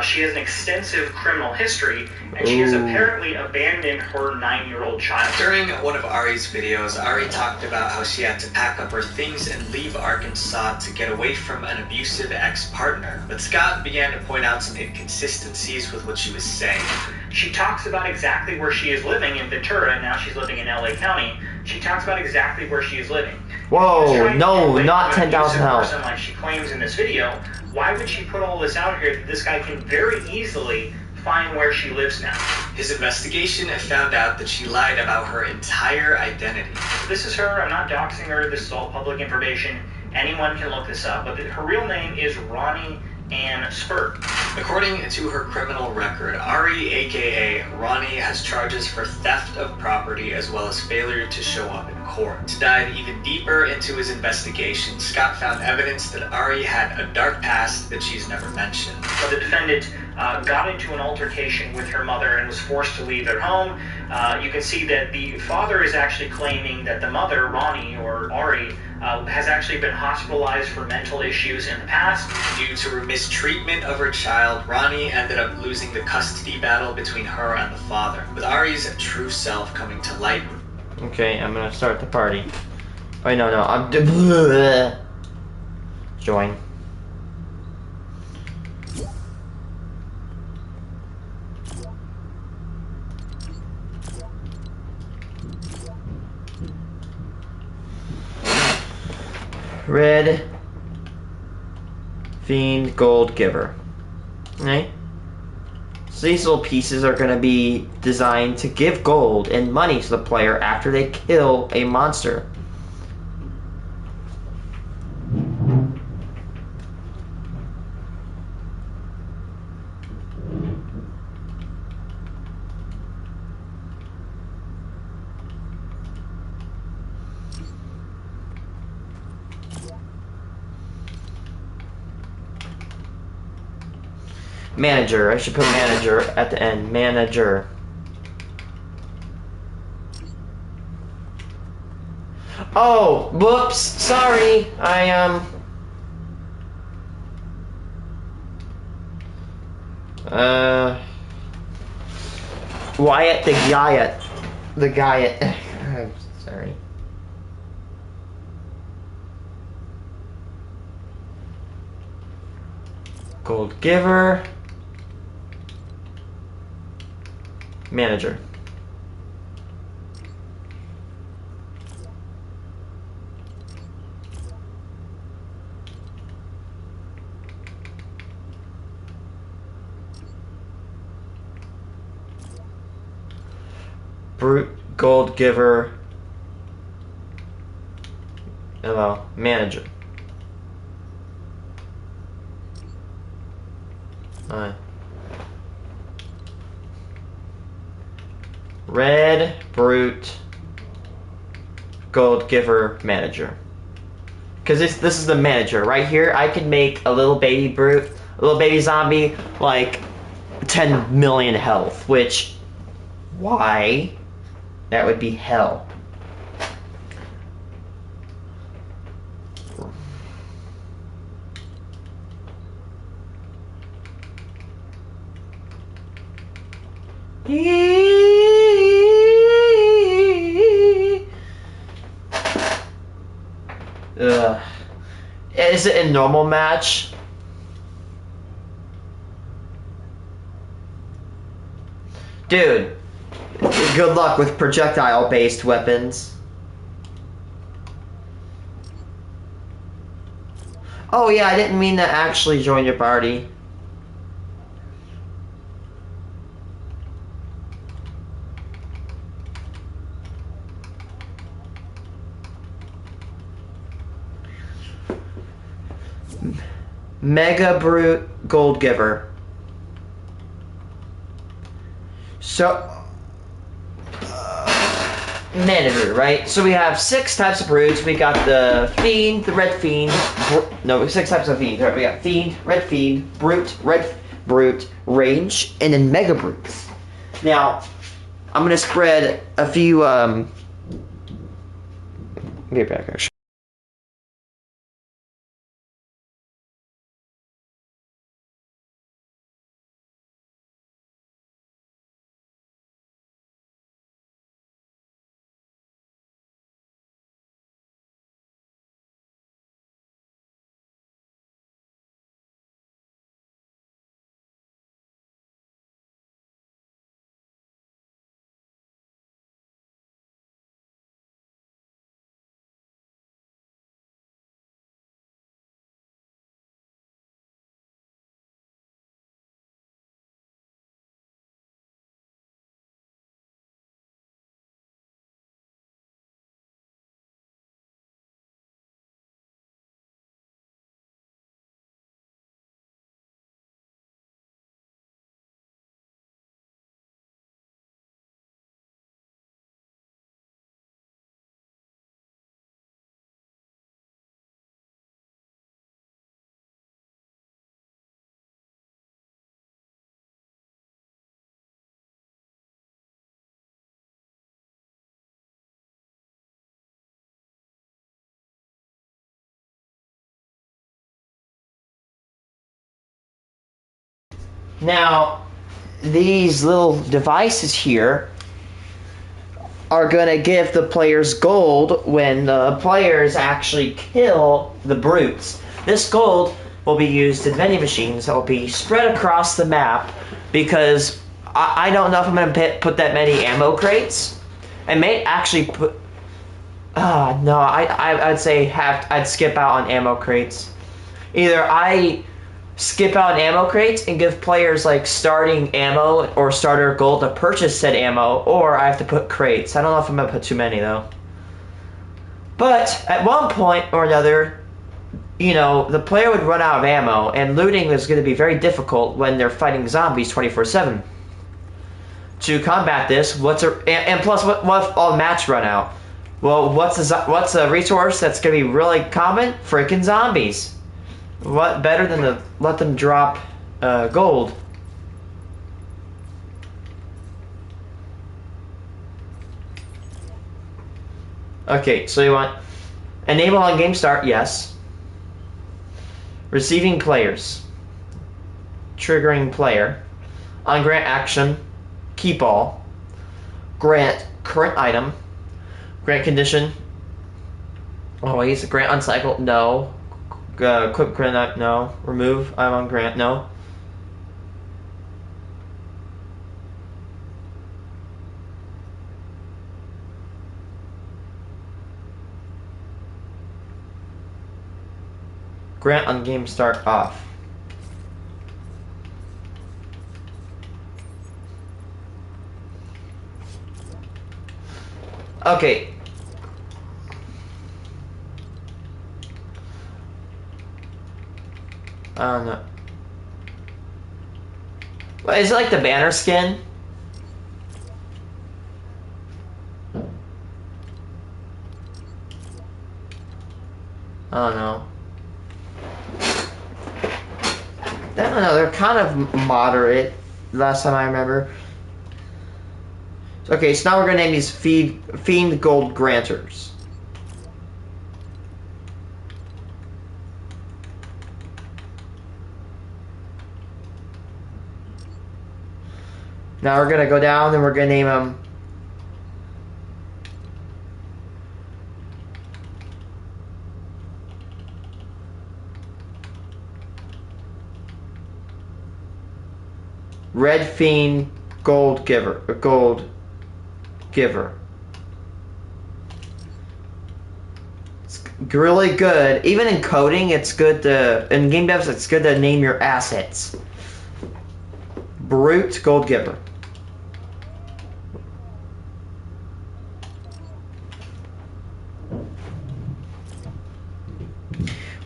She has an extensive criminal history, and she has apparently abandoned her 9-year-old child. During one of Ari's videos, Ari talked about how she had to pack up her things and leave Arkansas to get away from an abusive ex-partner. But Scott began to point out some inconsistencies with what she was saying. She talks about exactly where she is living in Ventura, and now she's living in LA County. She talks about exactly where she is living. Whoa, no, not 10,000 help. Like she claims in this video, why would she put all this out here that this guy can very easily find where she lives now? His investigation found out that she lied about her entire identity. This is her. I'm not doxing her. This is all public information. Anyone can look this up. But her real name is Ronnie Ann Spurt. According to her criminal record, Ari, aka Ronnie, has charges for theft of property as well as failure to show up in court. To dive even deeper into his investigation, Scott found evidence that Ari had a dark past that she's never mentioned. The defendant got into an altercation with her mother and was forced to leave their home. You can see that the father is actually claiming that the mother, Ronnie or Ari, has actually been hospitalized for mental issues in the past. Due to her mistreatment of her child, Ronnie ended up losing the custody battle between her and the father, with Ari's true self coming to light. Okay, I'm gonna start the party. Wait, no, I'm... Join. Red Fiend Gold Giver. Right? So these little pieces are going to be designed to give gold and money to the player after they kill a monster. Manager. I should put manager at the end. Manager. Oh, whoops. Sorry. Wyatt the Guyot. The Guyot. I'm sorry. Gold giver. Manager. Brute gold giver. Hello, manager. Alright. Red brute gold giver manager. Because this is the manager right here. I could make a little baby brute, a little baby zombie, like 10 million health. Which, why? That would be hell. Is it a normal match? Dude, good luck with projectile-based weapons. Oh yeah, I didn't mean to actually join your party. Mega Brute Gold Giver. So, manager, right? So we have 6 types of brutes. We got the Fiend, the Red Fiend. No, 6 types of Fiend. Right, we got Fiend, Red Fiend, Brute, Red Brute, Range, and then Mega Brutes. Now, I'm gonna spread a few. Get back actually. Now, these little devices here are going to give the players gold when the players actually kill the brutes. This gold will be used in vending machines that will be spread across the map because I don't know if I'm going to put that many ammo crates. I may actually put... no, I'd say I'd skip out on ammo crates. Either I skip out on ammo crates and give players like starting ammo or starter gold to purchase said ammo, or I have to put crates. I don't know if I'm gonna put too many though. But at one point or another, you know, the player would run out of ammo, and looting is going to be very difficult when they're fighting zombies 24/7. To combat this, and plus, what if all mats run out? Well, what's a resource that's going to be really common? Freaking zombies. What better than to let them drop gold? Okay, so you want enable on game start, yes. Receiving players. Triggering player. On grant action, keep all. Grant current item. Grant condition. Always grant on cycle, no. Equip granite, no. Remove, I'm on grant, no. Grant on game start off. Okay. I don't know. Well, is it like the banner skin? I don't know. I don't know, they're kind of moderate, last time I remember. Okay, so now we're going to name these Fiend Gold Granters. Now we're going to go down and we're going to name them Red Fiend Gold Giver. It's really good. Even in coding, it's good to... In game devs, it's good to name your assets. Brute Gold Giver.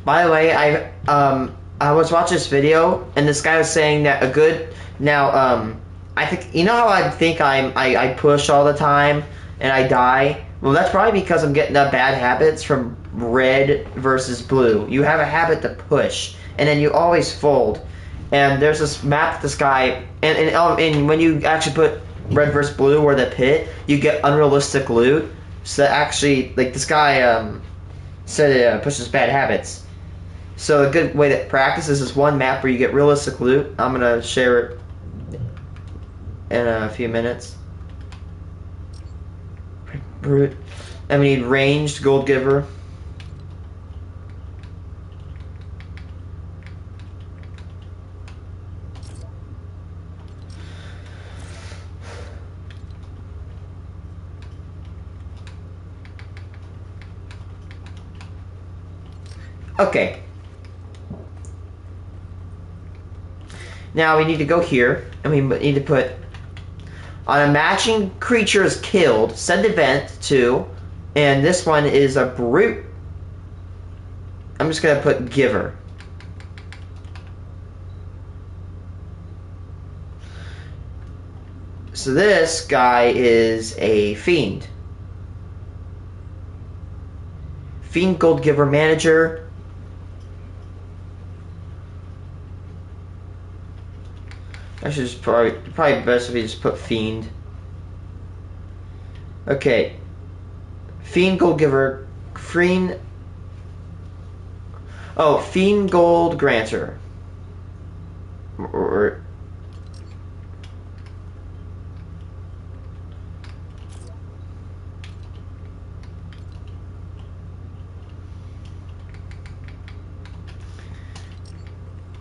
By the way, I was watching this video, and this guy was saying that a good... Now, I think... You know how I think I push all the time, and I die? Well, that's probably because I'm getting the bad habits from red versus blue. You have a habit to push, and then you always fold. And there's this map this guy... And when you actually put red versus blue or the pit, you get unrealistic loot. So actually, like, this guy said it pushes bad habits. So a good way to practice is this one map where you get realistic loot. I'm going to share it in a few minutes. Brute. And we need ranged Gold Giver. Okay. Now we need to go here, and we need to put on a matching creature is killed, send event to, and this one is a brute. I'm just going to put giver. So this guy is a fiend. Fiend Gold Giver Manager. I should just probably best if we just put Fiend. Okay. Fiend Gold Giver. Fiend Gold Granter.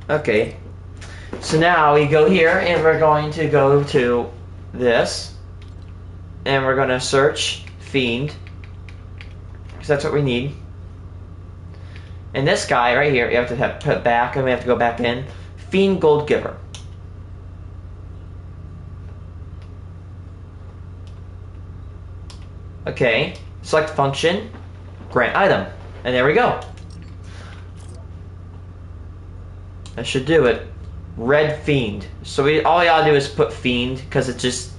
Okay. So now we go here and we're going to go to this and we're going to search Fiend because that's what we need. And this guy right here, you have to put back and we have to go back in. Fiend Gold Giver. Okay, select function, grant item, and there we go. That should do it. Red Fiend. So all you gotta do is put Fiend because it's just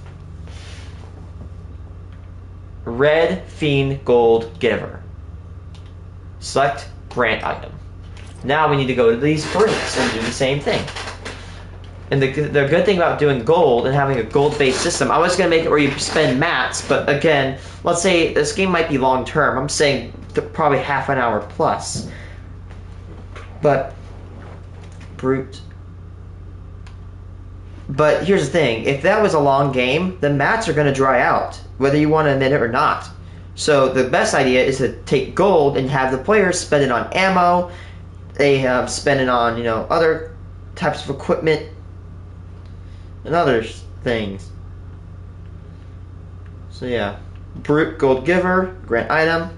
Red Fiend Gold Giver. Select grant item. Now we need to go to these brutes and do the same thing. And the good thing about doing gold and having a gold-based system, I was going to make it where you spend mats, but again, let's say this game might be long-term. I'm saying probably half an hour plus. But brute. But here's the thing, if that was a long game, the mats are going to dry out, whether you want to admit it or not. So the best idea is to take gold and have the players spend it on ammo, they spend it on, other types of equipment and other things. So yeah, brute, gold giver, grant item.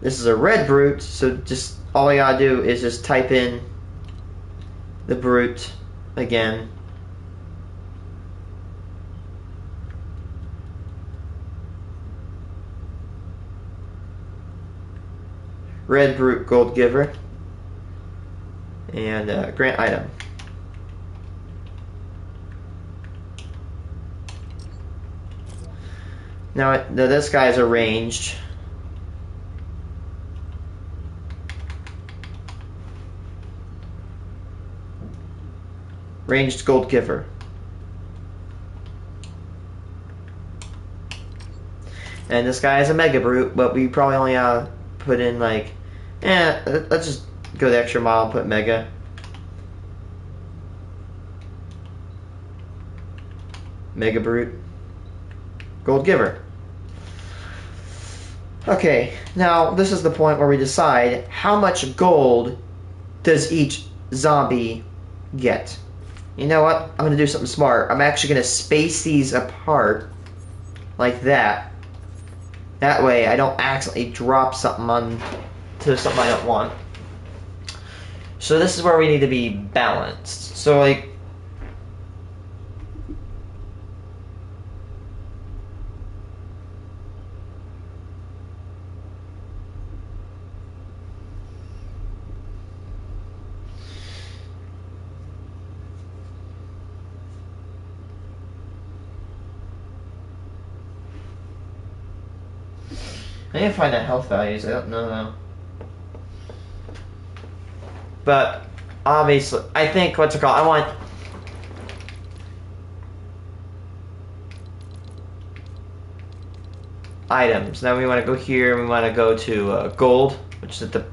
This is a red brute, so just all I gotta do is just type in the brute again. Red brute, gold giver, and grant item. Now this guy's arranged. Ranged gold giver. And this guy is a mega brute, but we probably only put in like, let's just go the extra mile and put mega. Mega brute. Gold giver. Okay, now this is the point where we decide how much gold does each zombie get. You know what? I'm going to do something smart. I'm actually going to space these apart like that. That way I don't accidentally drop something onto something I don't want. So this is where we need to be balanced. So like, I need to find the health values. I don't know though. But obviously, I think what's it called? I want items. Now we want to go here. And we want to go to gold, which is at the.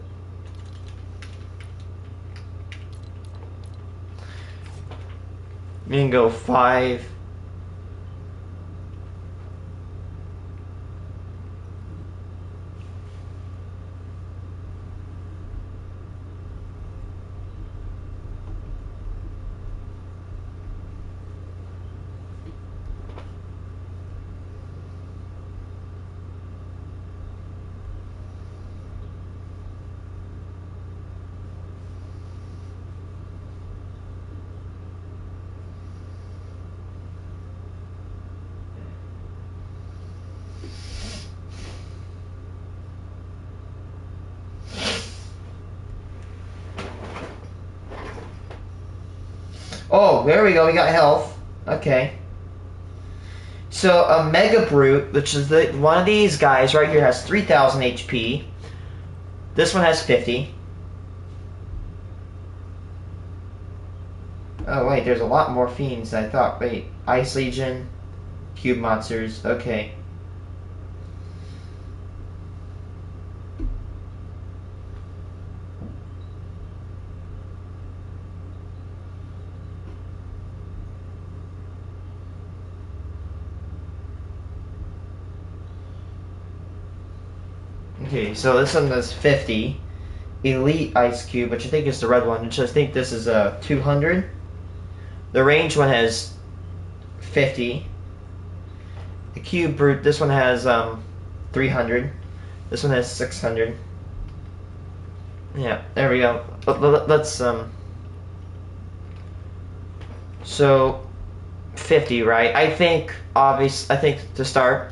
We can go 5. Oh, there we go. We got health. Okay. So a Mega Brute, which is one of these guys right here, has 3,000 HP. This one has 50. Oh wait, there's a lot more fiends than I thought. Wait, Ice Legion, Cube Monsters. Okay. Okay, so this one has 50. Elite Ice Cube, which I think is the red one, which I think this is 200. The range one has 50. The Cube Brute, this one has 300. This one has 600. Yeah, there we go. Let's so 50, right? I think to start.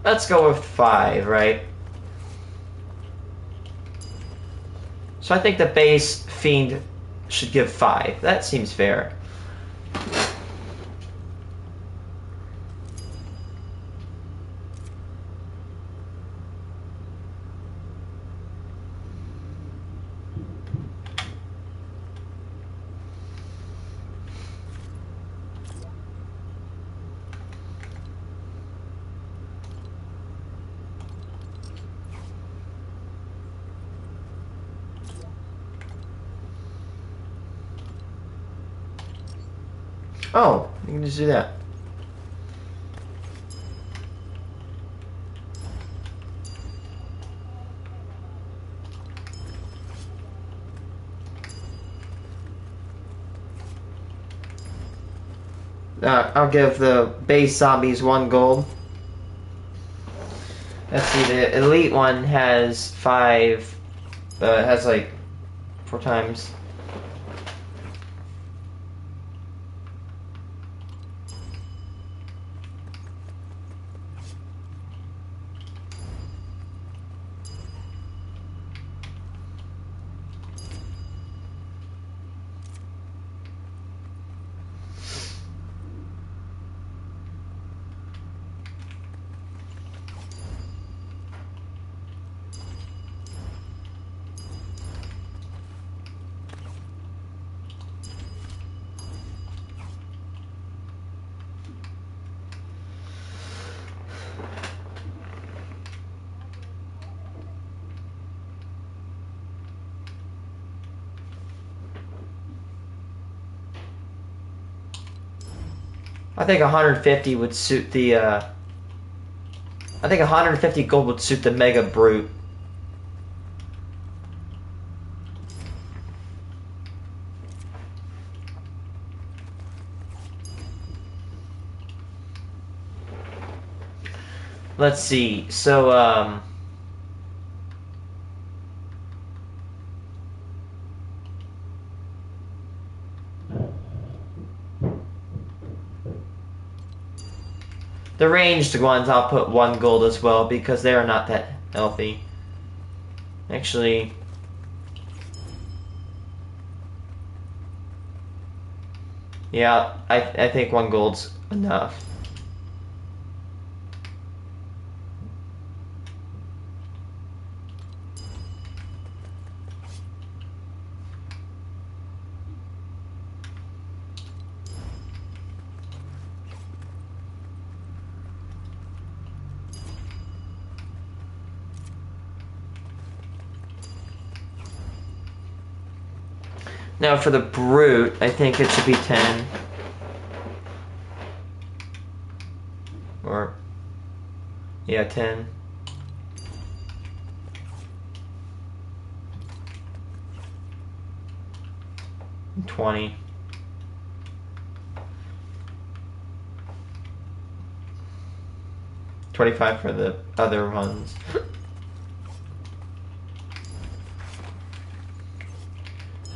Let's go with 5, right? So I think the base fiend should give 5. That seems fair. Oh, you can just do that. I'll give the base zombies 1 gold. Let's see, the elite one has 5, has like 4 times. I think 150 would suit the, I think 150 gold would suit the Mega Brute. Let's see, so, the ranged ones, I'll put 1 gold as well because they are not that healthy. Actually, yeah, I think 1 gold's enough. Now for the brute, I think it should be 10. Or, yeah, 10. And 20. 25 for the other ones.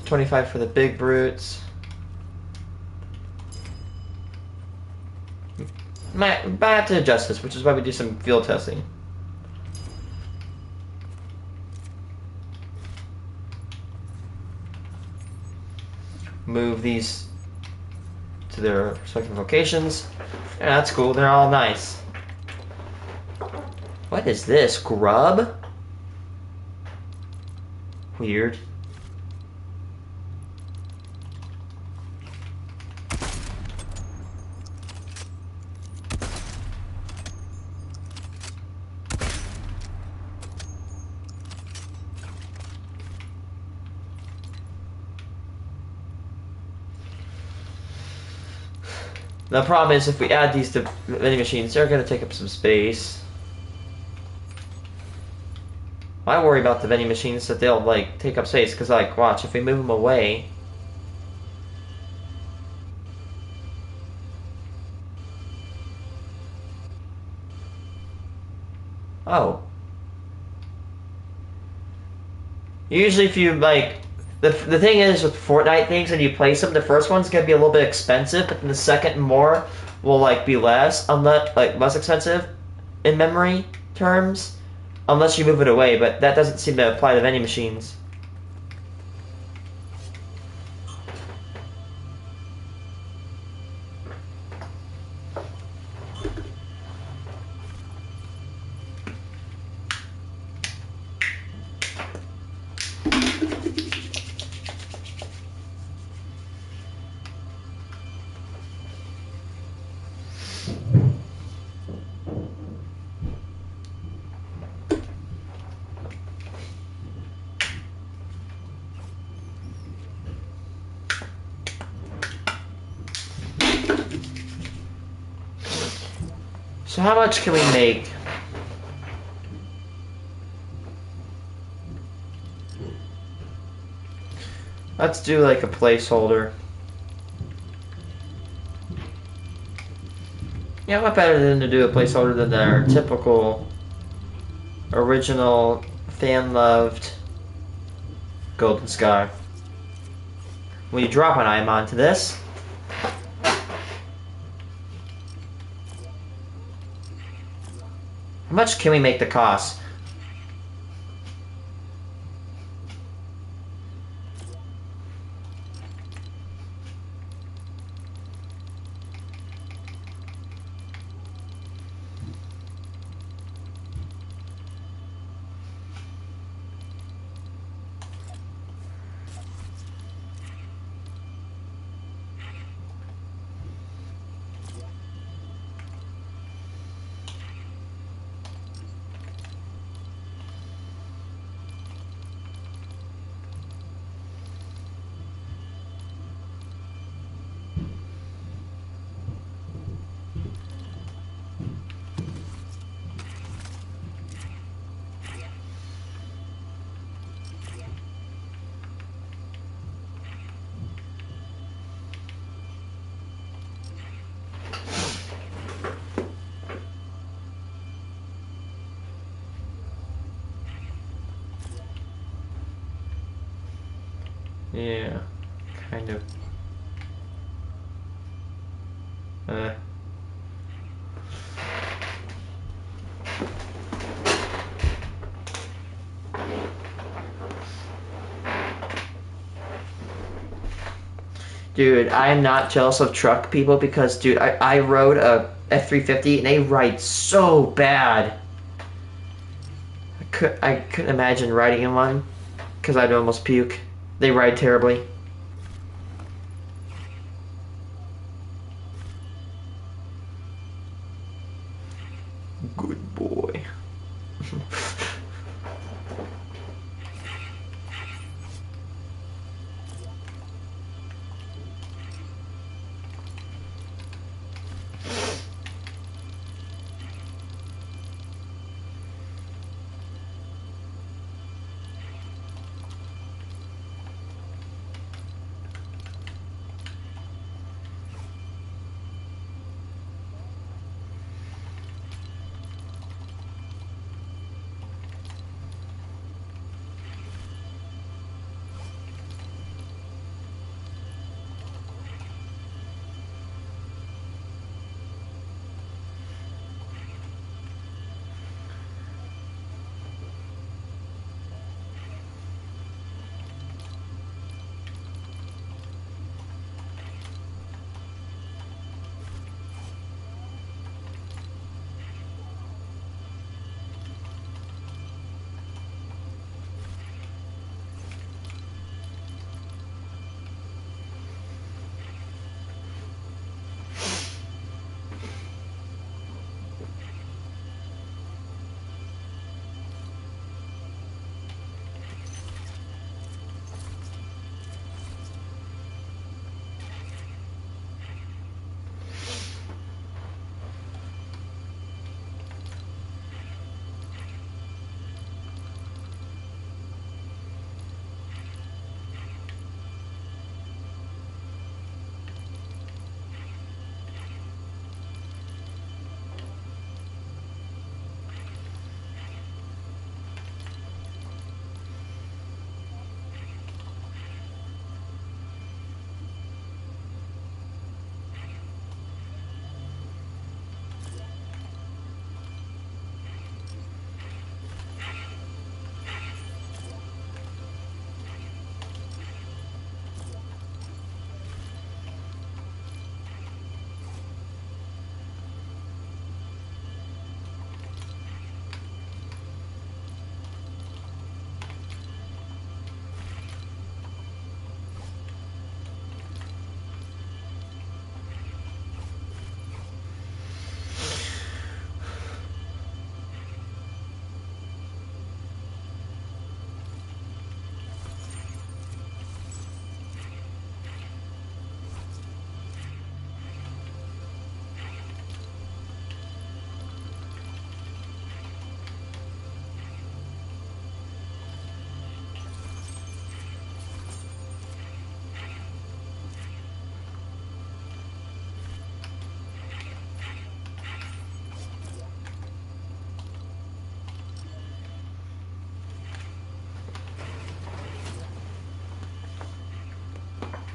25 for the big brutes. Might have to adjust this, which is why we do some field testing. Move these to their respective locations. Yeah, that's cool. They're all nice. What is this? Grub? Weird. The problem is if we add these to vending machines, they're going to take up some space. I worry about the vending machines that they'll like take up space because like watch if we move them away. Oh. Usually if you like the thing is with Fortnite things and you place them, the first one's gonna be a little bit expensive, but then the second and more will like be less, unless like less expensive in memory terms, unless you move it away. But that doesn't seem to apply to vending machines. So how much can we make? Let's do like a placeholder. Yeah, what better than to do a placeholder than our typical, original, fan-loved Golden Sky. When you drop an item onto this, how much can we make the cost? Yeah, kind of. Dude, I am not jealous of truck people because, dude, I rode a F-350 and they ride so bad. I couldn't imagine riding in one because I'd almost puke. They ride terribly. Good boy.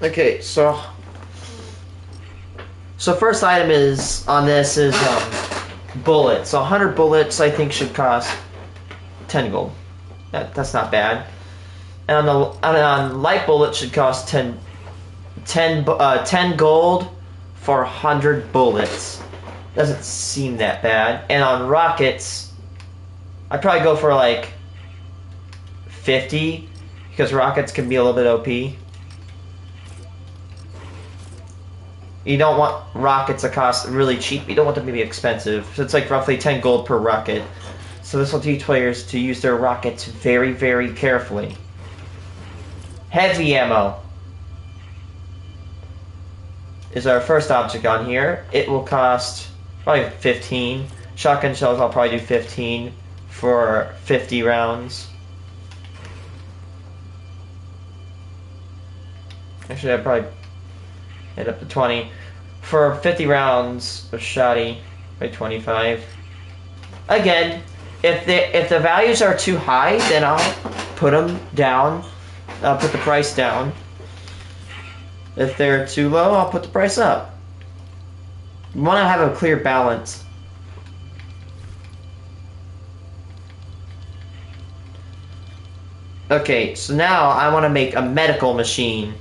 Okay, so first item is on this is bullets. So 100 bullets I think should cost 10 gold. That's not bad. And on light bullets should cost 10 gold for 100 bullets. Doesn't seem that bad. And on rockets, I'd probably go for like 50 because rockets can be a little bit OP. You don't want rockets that cost really cheap. You don't want them to be expensive. So it's like roughly 10 gold per rocket. So this will teach players to use their rockets very, very carefully. Heavy ammo is our first object on here. It will cost probably 15. Shotgun shells I'll probably do 15 for 50 rounds. Actually, I'd probably hit up to 20. For 50 rounds of shoddy, by 25. Again, if the values are too high, then I'll put them down. I'll put the price down. If they're too low, I'll put the price up. You want to have a clear balance. Okay, so now I want to make a medical machine.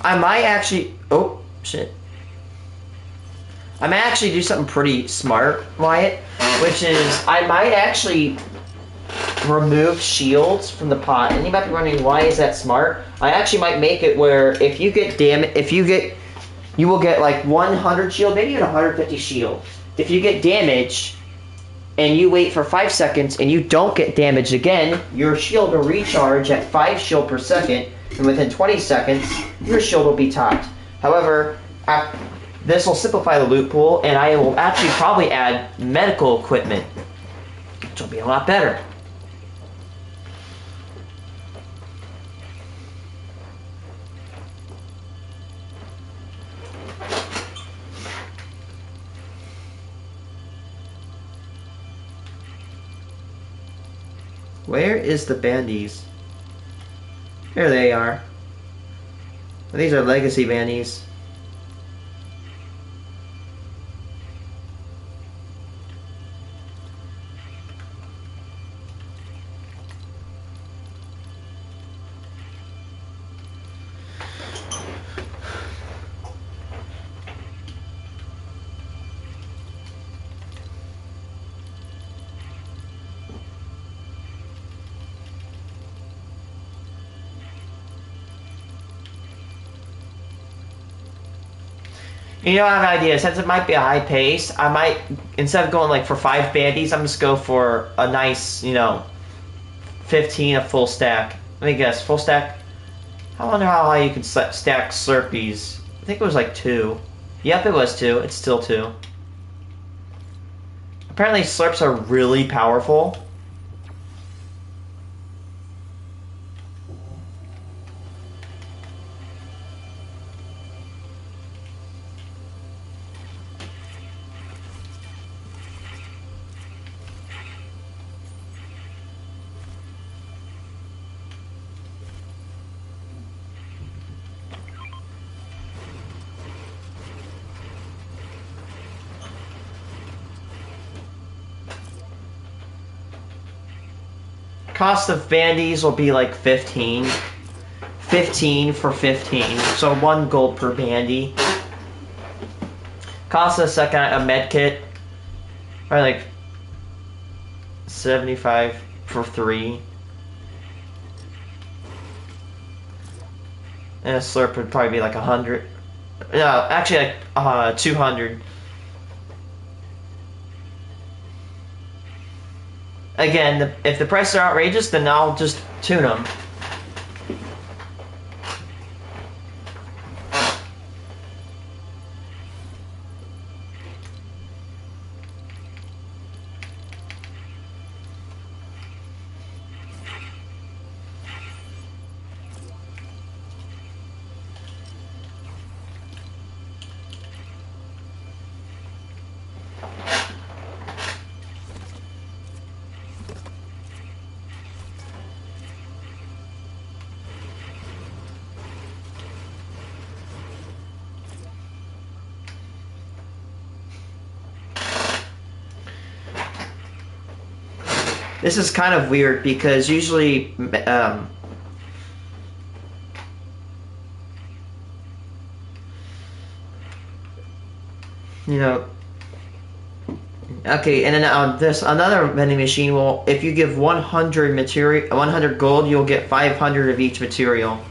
I might actually... Oh, shit. I might actually do something pretty smart, Wyatt, which is I might actually remove shields from the pot. And you might be wondering, why is that smart? I actually might make it where if you get you will get like 100 shield, maybe even 150 shield. If you get damaged and you wait for 5 seconds and you don't get damaged again, your shield will recharge at 5 shield per second. And within 20 seconds, your shield will be topped. However, this will simplify the loot pool, and I will actually probably add medical equipment, which will be a lot better. Where is the bandies? Here they are. These are legacy bandies. You know, I have an idea. Since it might be a high pace, I might, instead of going like for 5 bandies, I'm just go for a nice, 15, a full stack. Let me guess, full stack? I wonder how high you can stack Slurpees. I think it was like 2. Yep, it was 2. It's still 2. Apparently Slurps are really powerful. Cost of bandies will be like 15. 15 for 15. So 1 gold per bandy. Cost of a med kit. Probably like 75 for 3. And a slurp would probably be like 100. No, actually like 200. Again, if the prices are outrageous, then I'll just tune them. This is kind of weird because usually, you know, okay, and then this another vending machine will, if you give 100 gold, you'll get 500 of each material.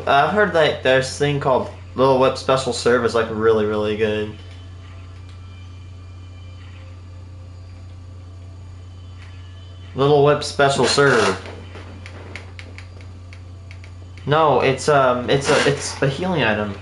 I've heard that there's this thing called Little Whip Special Serve is like really, really good. Little Whip Special Serve. No, it's a healing item.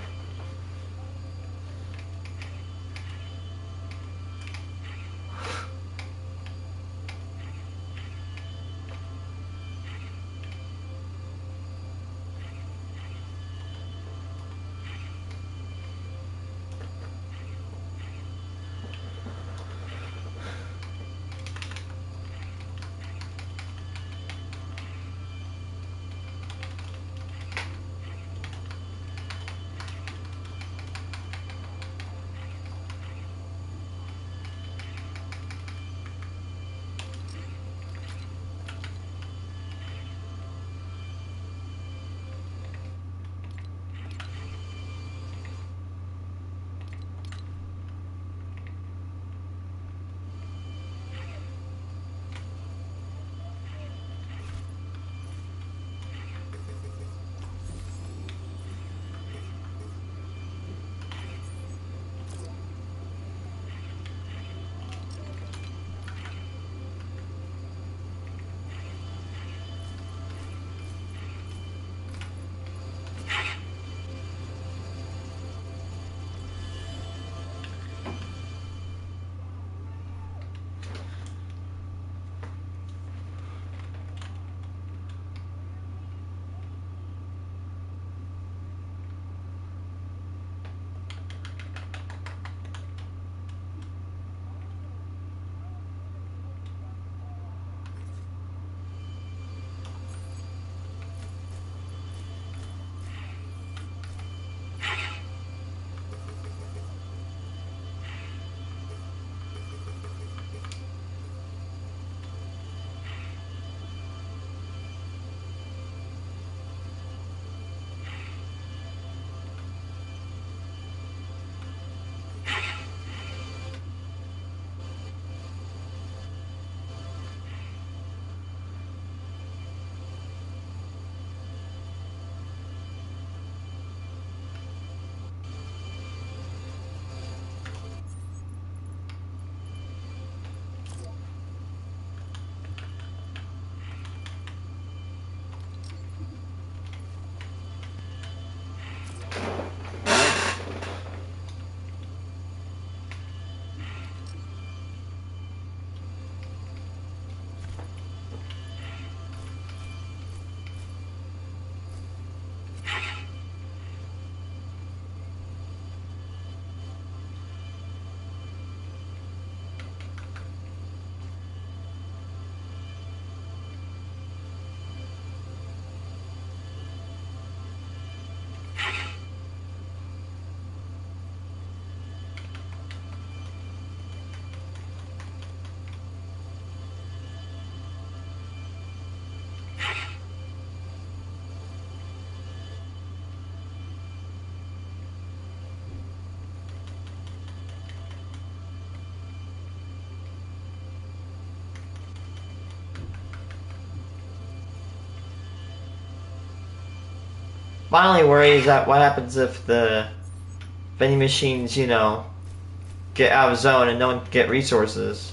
My only worry is that what happens if the vending machines, you know, get out of zone and no one can get resources.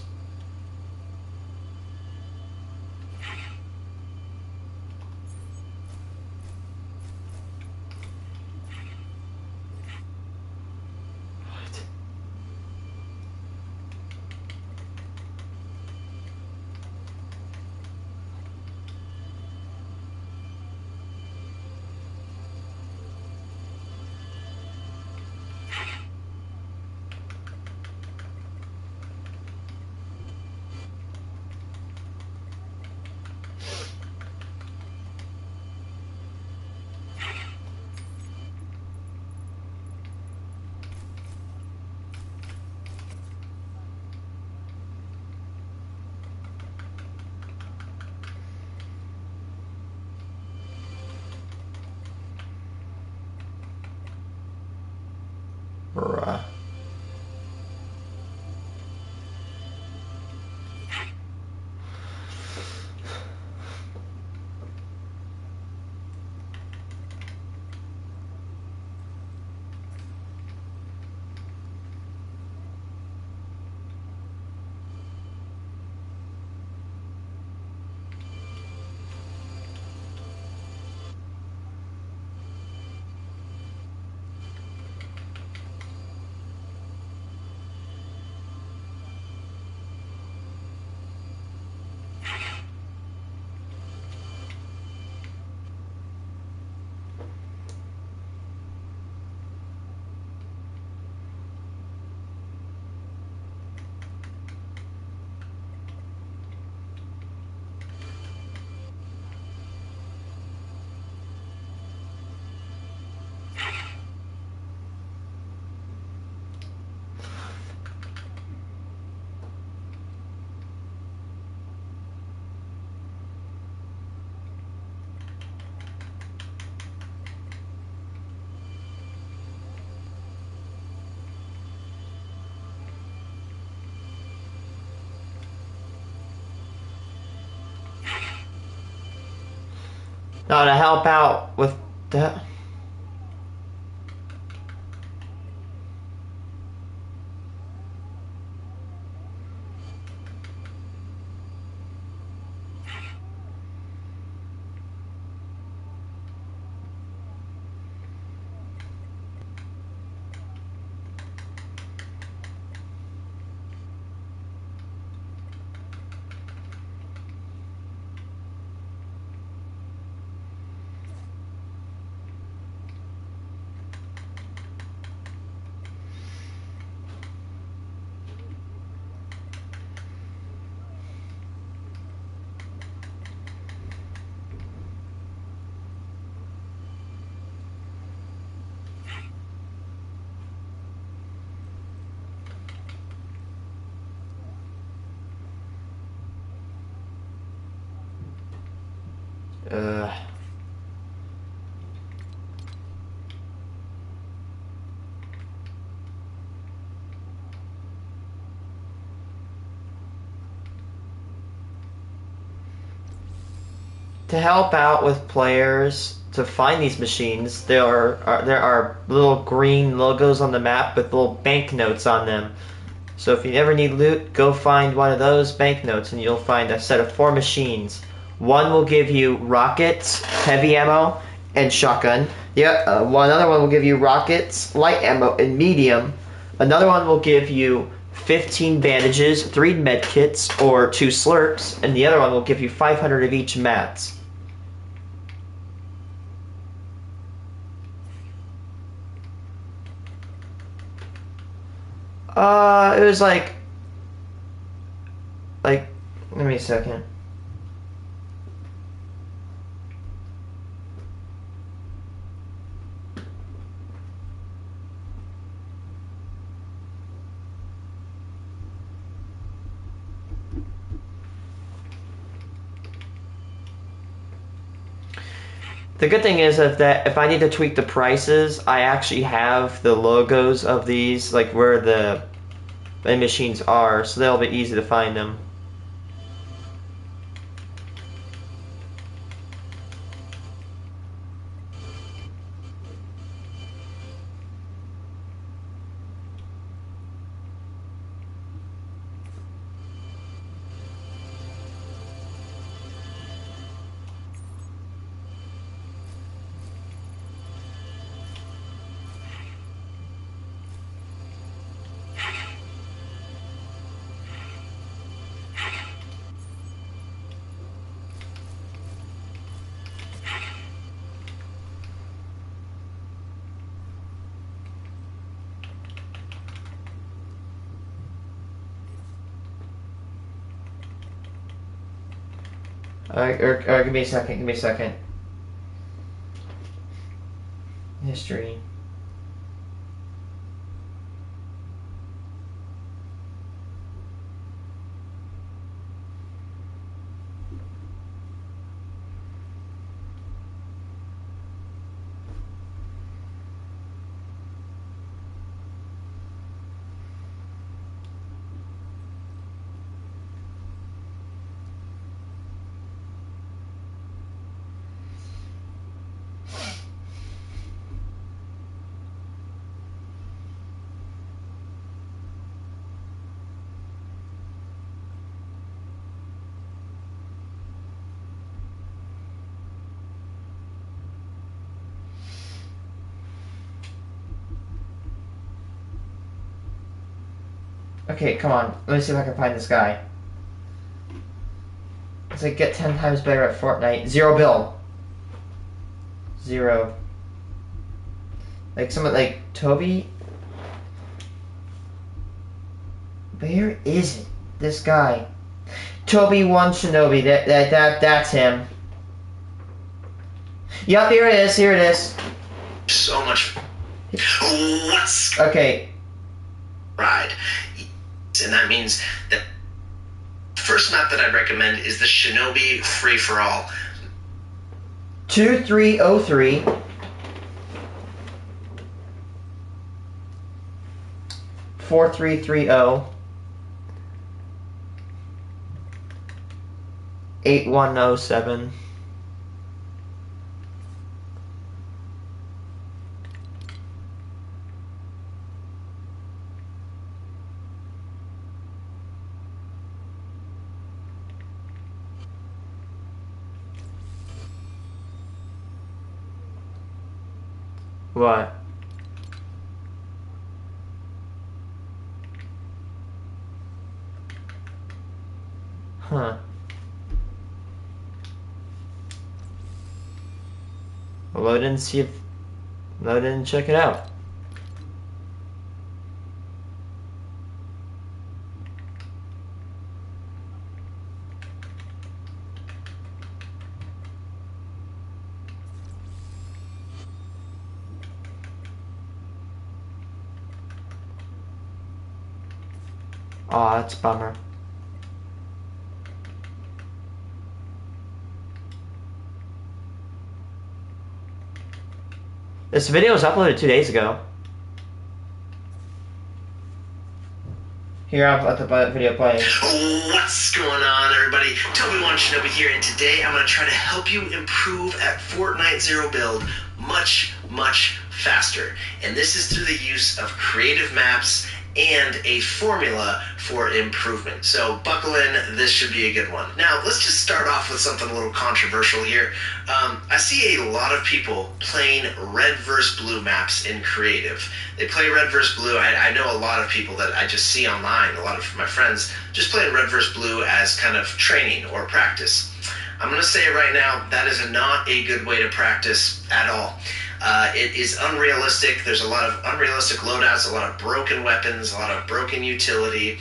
Bruh. Now to help out with that. Uh, to help out with players to find these machines, there are little green logos on the map with little banknotes on them. So if you ever need loot, go find one of those banknotes and you'll find a set of 4 machines. One will give you rockets, heavy ammo, and shotgun. Yeah, another one will give you rockets, light ammo, and medium. Another one will give you 15 bandages, 3 medkits, or 2 slurps, and the other one will give you 500 of each mats. It was like, give me a second. The good thing is that if I need to tweak the prices, I actually have the logos of these, like where the machines are, so they'll be easy to find them. Give me a second. Give me a second. History. Okay, come on. Let me see if I can find this guy. It's like get 10 times better at Fortnite. Zero build. Zero. Like someone like Toby. Where is it? This guy. Toby 1 Shinobi. That's him. Yup, here it is. Here it is. So much. What's okay? Ride, and that means that the first map that I'd recommend is the Shinobi Free for All. 2303. 4330. 8107. What? Huh. Load in, see if... Load in and check it out. Aw, that's a bummer. This video was uploaded 2 days ago. Here, I'll let the video play. What's going on, everybody? Toby1 Shinobi here, and today I'm going to try to help you improve at Fortnite Zero Build much, much faster. And this is through the use of creative maps and a formula for improvement. So buckle in, this should be a good one. Now, let's just start off with something a little controversial here. I see a lot of people playing red versus blue maps in creative. They play red versus blue. I know a lot of people that I just see online, a lot of my friends, just playing red versus blue as kind of training or practice. I'm gonna say it right now, that is not a good way to practice at all. It is unrealistic. There's a lot of unrealistic loadouts, a lot of broken weapons, a lot of broken utility.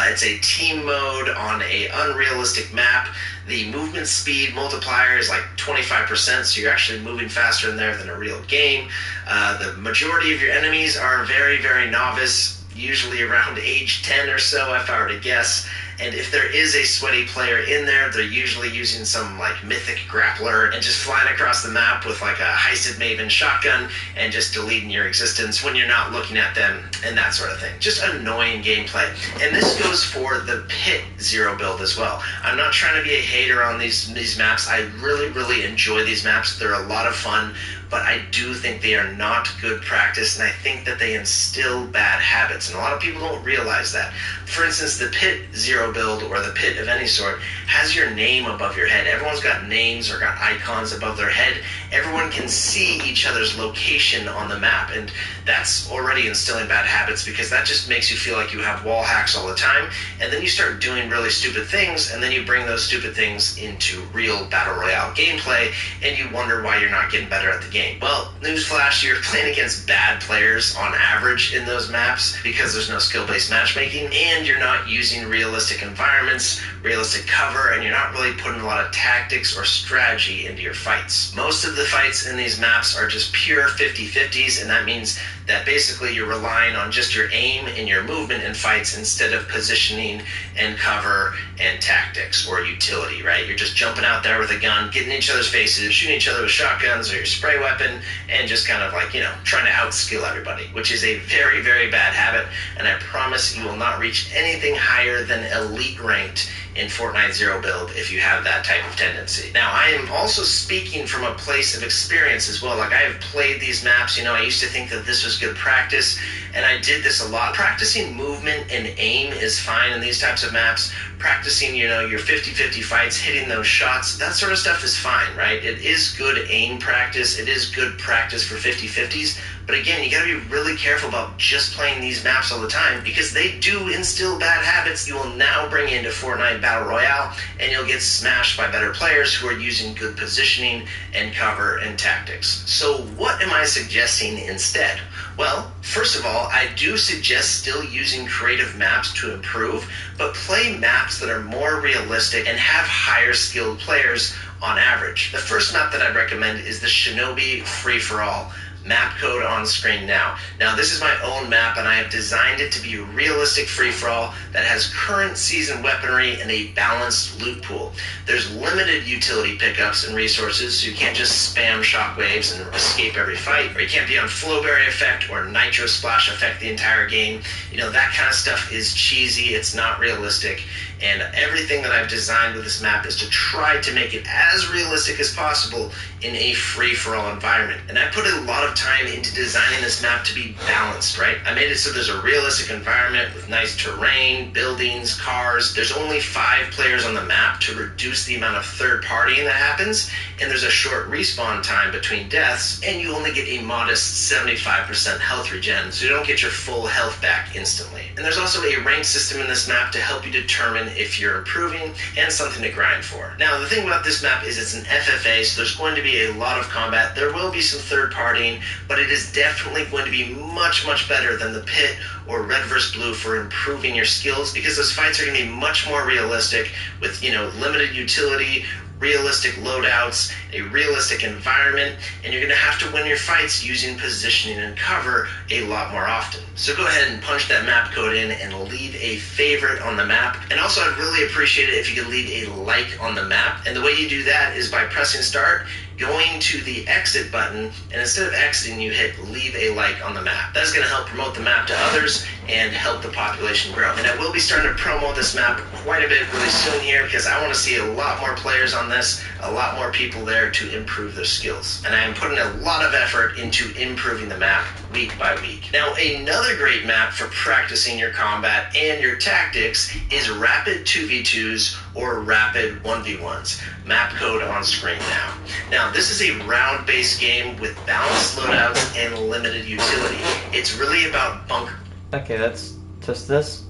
It's a team mode on a unrealistic map. The movement speed multiplier is like 25%, so you're actually moving faster in there than a real game. The majority of your enemies are very, very novice, usually around age 10 or so, if I were to guess. And if there is a sweaty player in there, they're usually using some like mythic grappler and just flying across the map with like a heisted Maven shotgun and just deleting your existence when you're not looking at them and that sort of thing. Just annoying gameplay. And this goes for the Pit Zero build as well. I'm not trying to be a hater on these maps. I really, really enjoy these maps. They're a lot of fun, but I do think they are not good practice, and I think that they instill bad habits, and a lot of people don't realize that. For instance, the Pit Zero build, or the Pit of any sort, has your name above your head. Everyone's got names or got icons above their head. Everyone can see each other's location on the map, and that's already instilling bad habits, because that just makes you feel like you have wall hacks all the time, and then you start doing really stupid things, and then you bring those stupid things into real Battle Royale gameplay, and you wonder why you're not getting better at the game. Well, newsflash, you're playing against bad players on average in those maps because there's no skill-based matchmaking, and you're not using realistic realistic environments, realistic cover, and you're not really putting a lot of tactics or strategy into your fights. Most of the fights in these maps are just pure 50-50s, and that means that basically you're relying on just your aim and your movement in fights instead of positioning and cover and tactics or utility, right? You're just jumping out there with a gun, getting in each other's faces, shooting each other with shotguns or your spray weapon, and just kind of like, you know, trying to outskill everybody, which is a very, very bad habit, and I promise you will not reach anything higher than elite ranked in Fortnite Zero build if you have that type of tendency. Now, I am also speaking from a place of experience as well. Like, I have played these maps, you know, I used to think that this was good practice, and I did this a lot. Practicing movement and aim is fine in these types of maps. Practicing, you know, your 50-50 fights, hitting those shots, that sort of stuff is fine, right? It is good aim practice. It is good practice for 50-50s. But again, you gotta be really careful about just playing these maps all the time, because they do instill bad habits you will now bring into Fortnite Battle Royale, and you'll get smashed by better players who are using good positioning and cover and tactics. So what am I suggesting instead? Well, first of all, I do suggest still using creative maps to improve, but play maps that are more realistic and have higher skilled players on average. The first map that I'd recommend is the Shinobi Free-for-All. Map code on screen now. Now, this is my own map, and I have designed it to be a realistic free-for-all that has current season weaponry and a balanced loot pool. There's limited utility pickups and resources, so you can't just spam shockwaves and escape every fight, or you can't be on Flowberry effect or Nitro Splash effect the entire game. You know, that kind of stuff is cheesy, it's not realistic, and everything that I've designed with this map is to try to make it as realistic as possible in a free-for-all environment. And I put a lot of time into designing this map to be balanced, right? I made it so there's a realistic environment with nice terrain, buildings, cars. There's only 5 players on the map to reduce the amount of third partying that happens, and there's a short respawn time between deaths, and you only get a modest 75% health regen, so you don't get your full health back instantly. And there's also a rank system in this map to help you determine if you're improving, and something to grind for. Now, the thing about this map is it's an FFA, so there's going to be a lot of combat. There will be some third partying, but it is definitely going to be much, much better than the Pit or Red vs. Blue for improving your skills, because those fights are going to be much more realistic with, you know, limited utility, realistic loadouts, a realistic environment, and you're going to have to win your fights using positioning and cover a lot more often. So go ahead and punch that map code in and leave a favorite on the map. And also, I'd really appreciate it if you could leave a like on the map. And the way you do that is by pressing start, going to the exit button, and instead of exiting, you hit leave a like on the map. That's going to help promote the map to others and help the population grow. And I will be starting to promote this map quite a bit really soon here, because I want to see a lot more players on this, a lot more people there to improve their skills. And I am putting a lot of effort into improving the map week by week. Now, another great map for practicing your combat and your tactics is Rapid 2v2s or Rapid 1v1s. Map code on screen now. Now, this is a round-based game with balanced loadouts and limited utility. It's really about bunker. Okay, let's test this.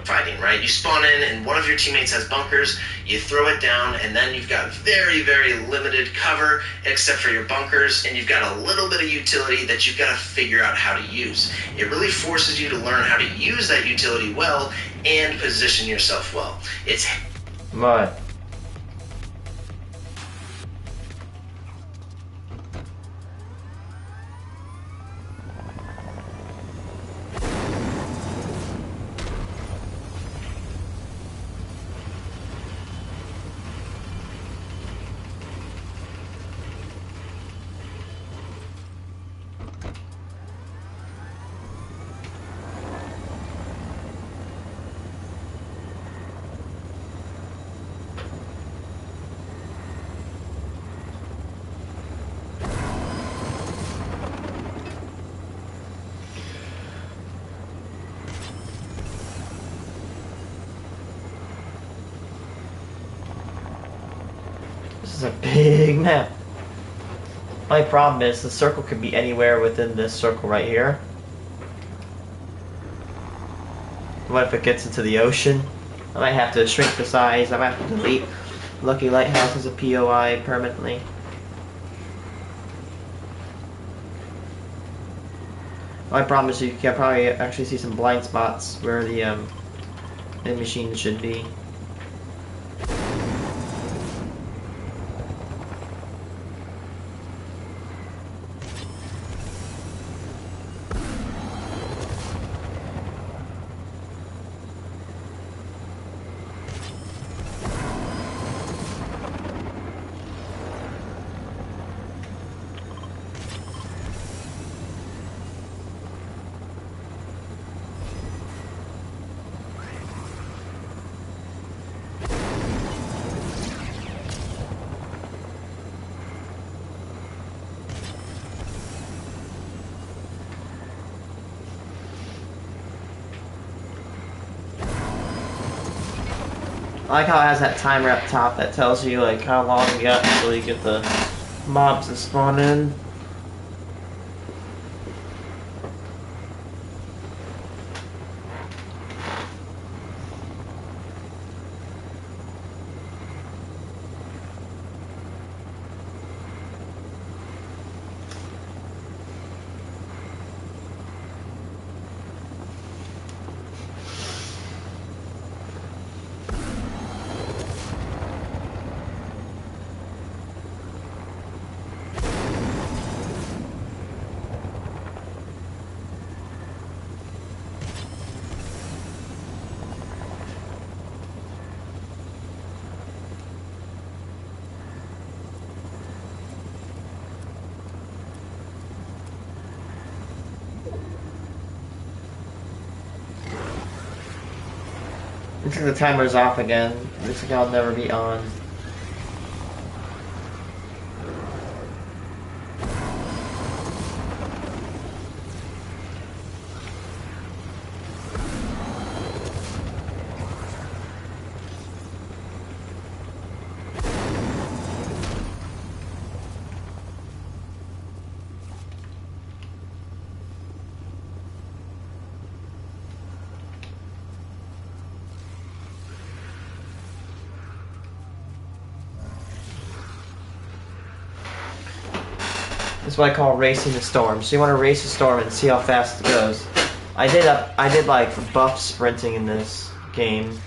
Fighting, right? You spawn in and one of your teammates has bunkers, you throw it down, and then you've got very, very limited cover except for your bunkers, and you've got a little bit of utility that you've got to figure out how to use. It really forces you to learn how to use that utility well and position yourself well. It's right. This is a big map. My problem is the circle could be anywhere within this circle right here. What if it gets into the ocean? I might have to shrink the size. I might have to delete Lucky Lighthouse as a POI permanently. My problem is you can probably actually see some blind spots where the the machine should be. I like how it has that timer up top that tells you like how long you got until you get the mobs to spawn in. Looks like the timer's off again. Looks like I'll never be on. This is what I call racing the storm. So you want to race the storm and see how fast it goes. I did like buff sprinting in this game.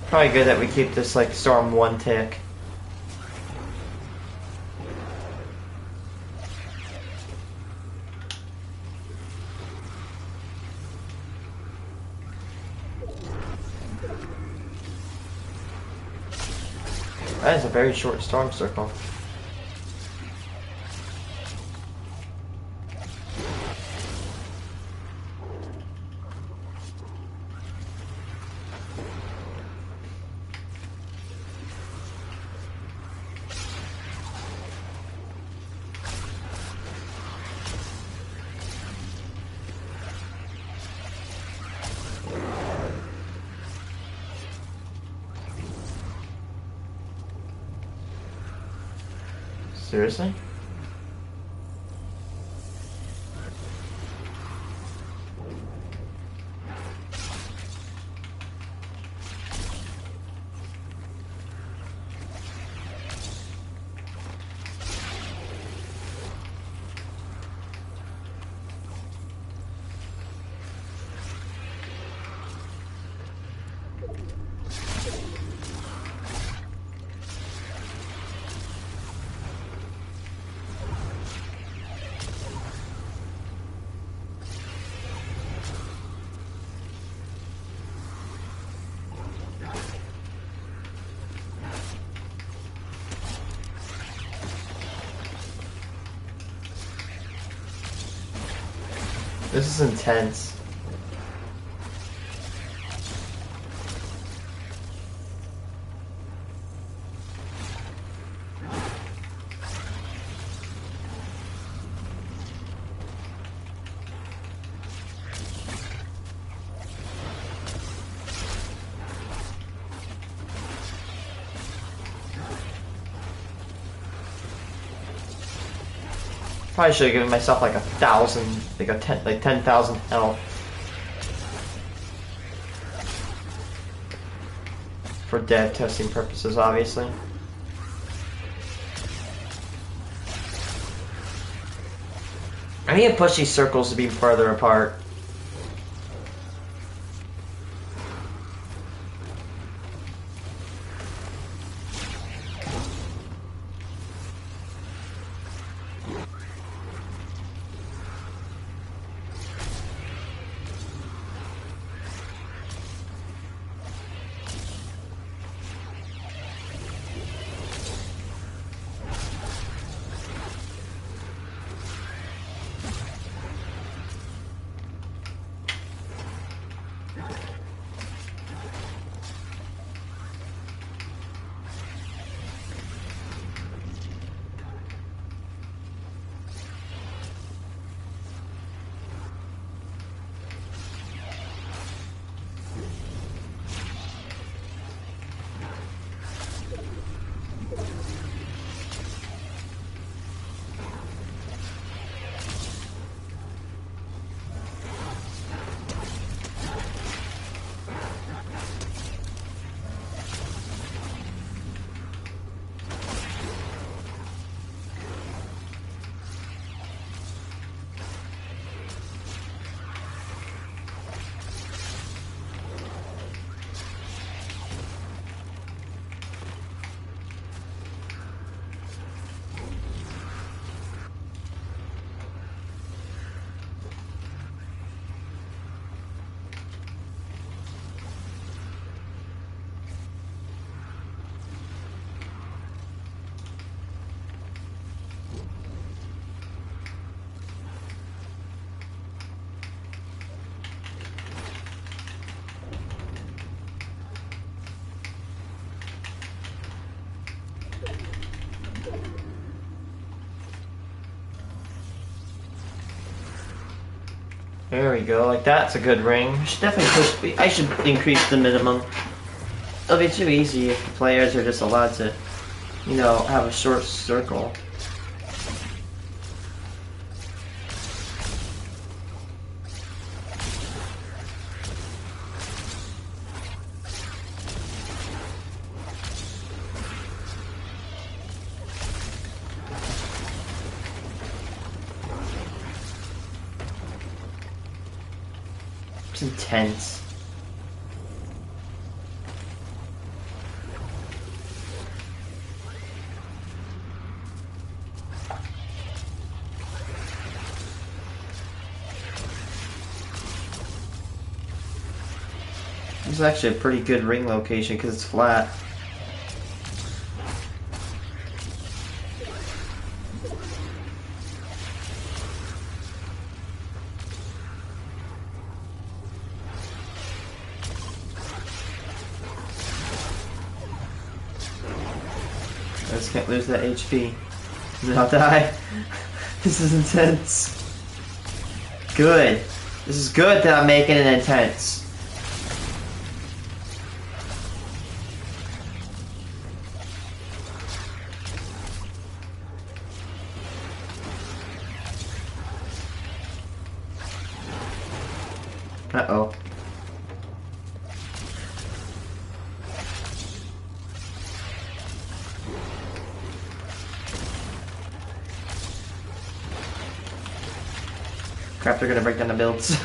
Probably good that we keep this like storm one tick. That is a very short storm circle. Seriously? This is intense. Probably should have given myself like 1,000, like 10,000 health. For dev testing purposes, obviously. I need to push these circles to be further apart. There we go, like that's a good ring. I should definitely I should increase the minimum. It'll be too easy if the players are just allowed to, you know, have a short circle. It's intense. This is actually a pretty good ring location because it's flat. I just can't lose that HP. Not die. This is intense. Good. This is good that I'm making it intense. Uh-oh. Crap, they're gonna break down the builds.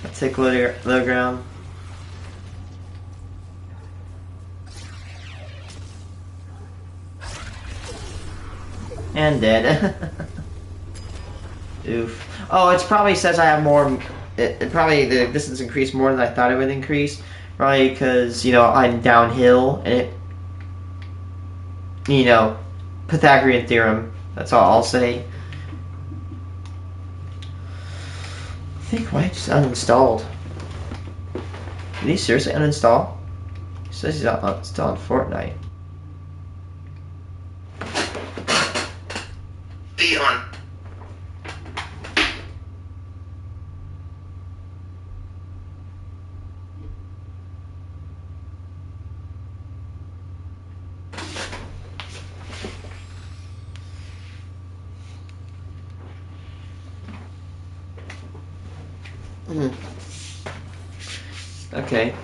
Let's take low ground. And dead. Oof. Oh, it probably says I have more. It probably the distance increased more than I thought it would increase. Probably because, you know, I'm downhill and it, you know, Pythagorean theorem. That's all I'll say. I think why I just uninstalled. Did he seriously uninstall? He says he's not installing Fortnite. Be on. Okay.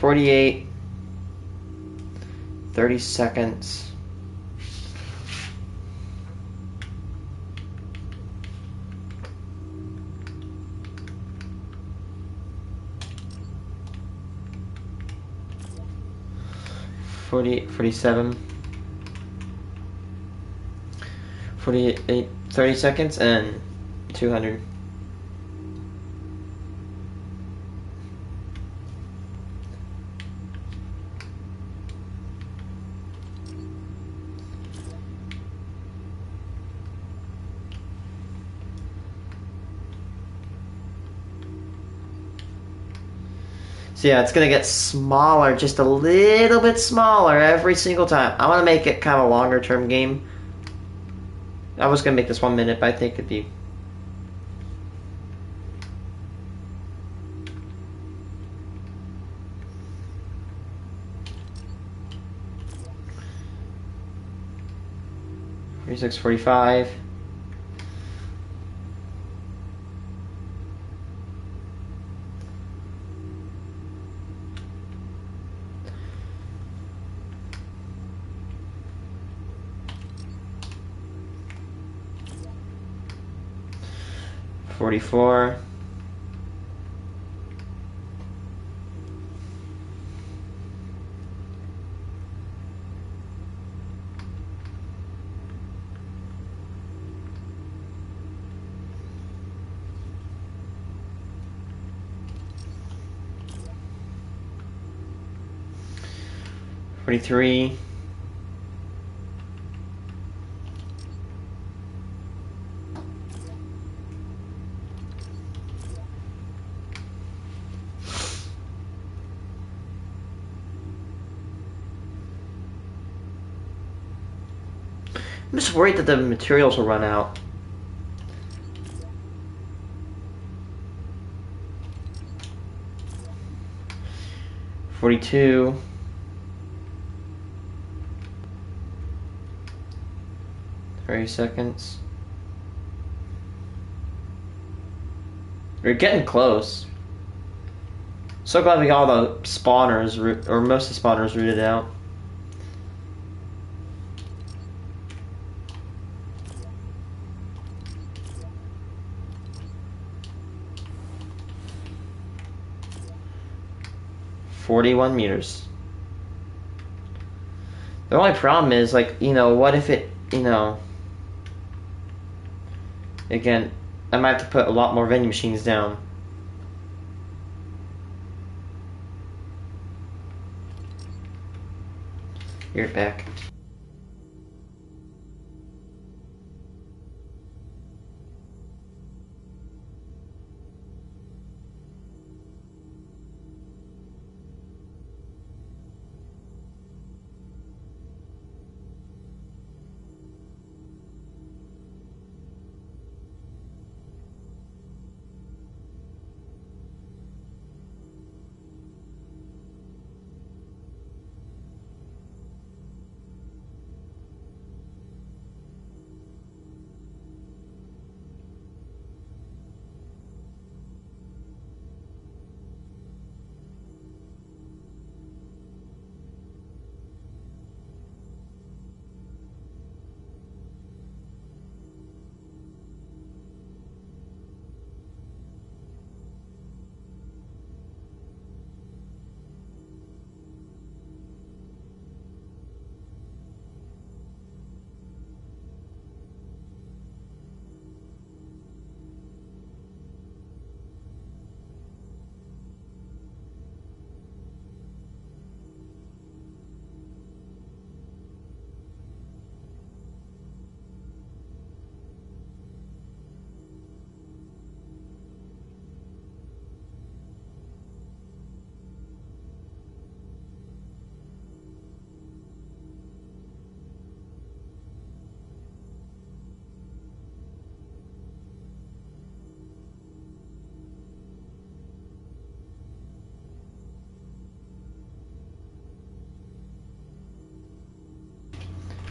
$48, 30 seconds. $48, 47, 48, 30 seconds, and 200. So yeah, it's gonna get smaller, just a little bit smaller every single time. I want to make it kind of a longer term game. I was gonna make this 1 minute, but I think it'd be. $46, 45. $44. $43. I'm just worried that the materials will run out. $42. $30 seconds. We're getting close. So glad we got all the spawners, or most of the spawners rooted out. $41 meters. The only problem is, like, you know, what if it, you know, again, I might have to put a lot more vending machines down. You're back.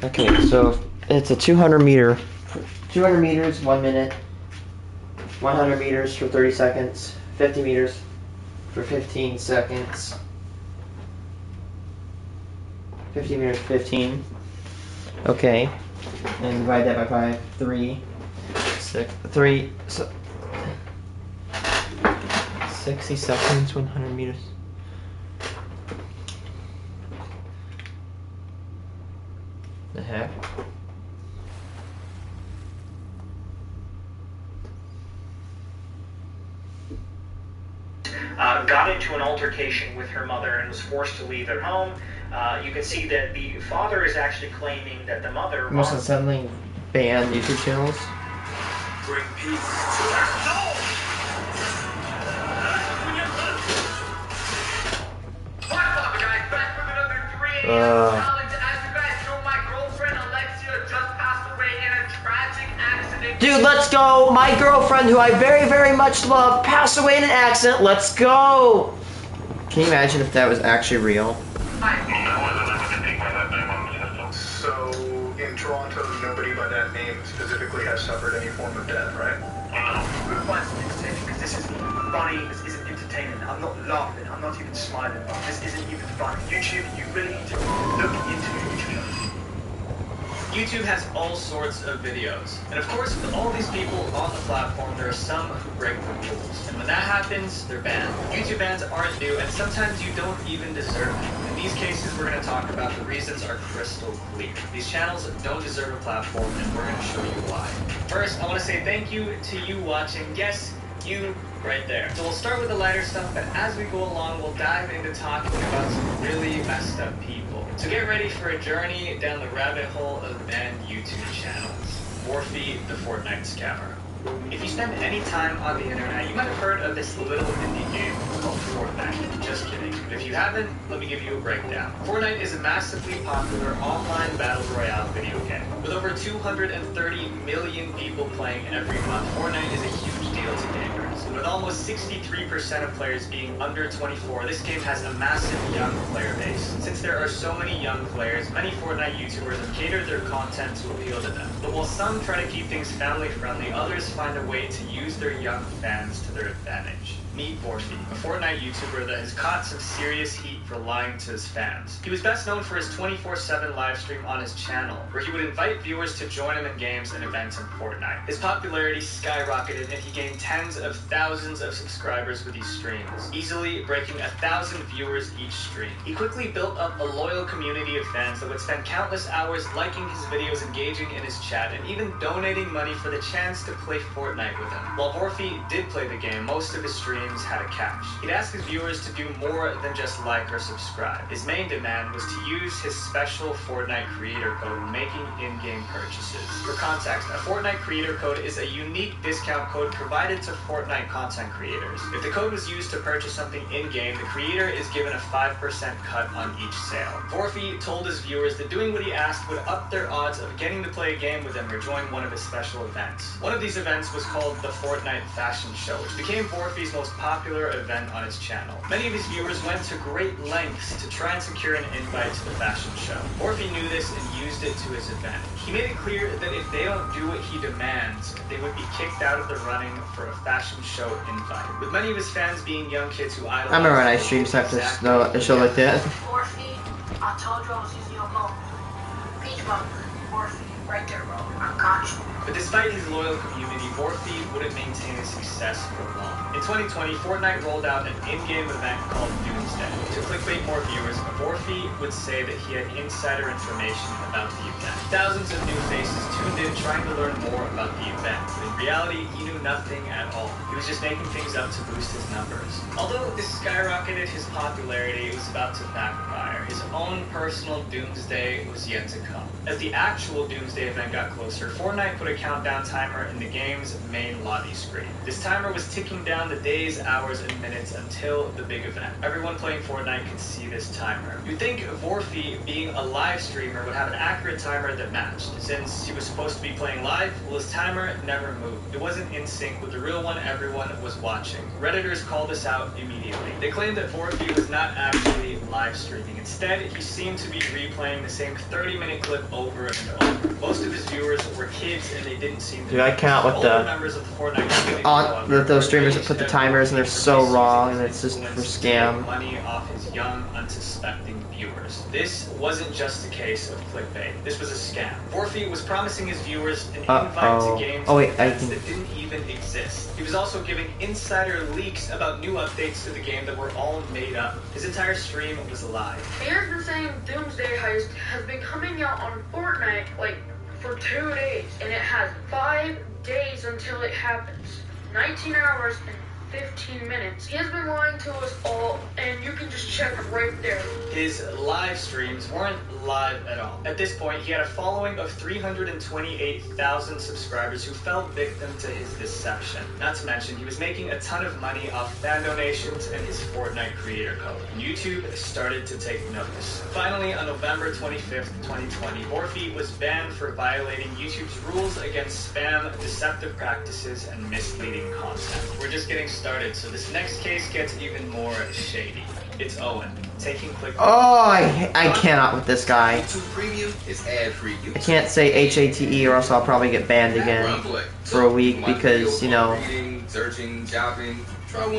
Okay, so it's a 200 meters, 1 minute, 100 meters for 30 seconds, 50 meters for 15 seconds, 50 meters, 15. Okay, and divide that by 5, 3, 6, 3, so 60 seconds, 100 meters. The heck? Got into an altercation with her mother and was forced to leave at home. You can see that the father is actually claiming that the mother... Most unsettling banned YouTube channels. Bring peace to our soul! What's up, guys? Back with another 3 a.m. challenge. As you guys know, my girlfriend Alexia just passed away in a tragic accident. Dude, let's go! My girlfriend, who I very, very much love, passed away in an accident. Let's go! Can you imagine if that was actually real? So, in Toronto, nobody by that name specifically has suffered any form of death, right? Good question, entertaining, because this isn't funny, this isn't entertaining. I'm not laughing, I'm not even smiling. This isn't even funny. YouTube, you really need to look into YouTube. YouTube has all sorts of videos. And of course, with all these people on the platform, there are some who break the rules. And when that happens, they're banned. YouTube bans aren't new, and sometimes you don't even deserve it. In these cases, we're going to talk about the reasons are crystal clear. These channels don't deserve a platform, and we're going to show you why. First, I want to say thank you to you watching. Yes, you right there. So we'll start with the lighter stuff, but as we go along, we'll dive into talking about some really messed up people. So get ready for a journey down the rabbit hole of banned YouTube channels. Morphe, the Fortnite scammer. If you spend any time on the internet, you might have heard of this little indie game called Fortnite. Just kidding. But if you haven't, let me give you a breakdown. Fortnite is a massively popular online battle royale video game. With over 230 million people playing every month, Fortnite is a huge deal to gamers. And with almost 63% of players being under 24, this game has a massive young player base. Since there are so many young players, many Fortnite YouTubers have catered their content to appeal to them. But while some try to keep things family friendly, others find a way to use their young fans to their advantage. Meet Morphe, a Fortnite YouTuber that has caught some serious heat for lying to his fans. He was best known for his 24/7 live stream on his channel, where he would invite viewers to join him in games and events in Fortnite. His popularity skyrocketed, and he gained tens of thousands of subscribers with these streams, easily breaking 1,000 viewers each stream. He quickly built up a loyal community of fans that would spend countless hours liking his videos, engaging in his chat, and even donating money for the chance to play Fortnite with him. While Morphe did play the game, most of his streams had a catch. He'd ask his viewers to do more than just like or subscribe. His main demand was to use his special Fortnite creator code when making in-game purchases. For context, a Fortnite creator code is a unique discount code provided to Fortnite content creators. If the code was used to purchase something in-game, the creator is given a 5% cut on each sale. Morphe told his viewers that doing what he asked would up their odds of getting to play a game with him or join one of his special events. One of these events was called the Fortnite Fashion Show, which became Morphe's most popular event on his channel. Many of his viewers went to great lengths to try and secure an invite to the fashion show. Morphe knew this and used it to his advantage. He made it clear that if they don't do what he demands, they would be kicked out of the running for a fashion show invite. With many of his fans being young kids who idolize... I remember when I streamed stuff to a show like that. Morphe, I told you I was using your code. Peach Bump, Morphe, right there, bro. I got you. But despite his loyal community, Morphe wouldn't maintain his success for long. In 2020, Fortnite rolled out an in-game event called Doomsday. To clickbait more viewers, Morphe would say that he had insider information about the event. Thousands of new faces tuned in trying to learn more about the event, but in reality, he knew nothing at all. He was just making things up to boost his numbers. Although this skyrocketed his popularity, it was about to backfire. His own personal Doomsday was yet to come. As the actual Doomsday event got closer, Fortnite put a countdown timer in the game's main lobby screen. This timer was ticking down the days, hours, and minutes until the big event. Everyone playing Fortnite could see this timer. You'd think Vorfi, being a live streamer, would have an accurate timer that matched. Since he was supposed to be playing live, well, his timer never moved. It wasn't in sync with the real one everyone was watching. Redditors called this out immediately. They claimed that Vorfi was not actually live streaming. Instead, he seemed to be replaying the same 30-minute clip over and over. Most of his viewers were kids, and they didn't seem to. Dude, I count with the members of the Fortnite community with those streamers that put the timers, and they're so wrong, and it's just for scam. Money off his young, unsuspecting viewers. This wasn't just a case of clickbait. This was a scam. Vorfi was promising his viewers an invite to games that didn't even exist. He was also giving insider leaks about new updates to the game that were all made up. His entire stream was a lie. Here's the same Doomsday Heist has been coming out on Fortnite like for 2 days, and it has 5 days until it happens. 19 hours and 15 minutes. He has been lying to us all, and you can just check right there. His live streams weren't live at all. At this point, he had a following of 328,000 subscribers who fell victim to his deception. Not to mention, he was making a ton of money off fan donations and his Fortnite creator code. And YouTube started to take notice. Finally, on November 25th, 2020, Vorfi was banned for violating YouTube's rules against spam, deceptive practices, and misleading content. We're just getting started, so this next case gets even more shady. It's Owen, taking click. Oh, I cannot with this guy. Preview is ad-free. I can't say HATE or else I'll probably get banned again for a week because, you know, searching, shopping,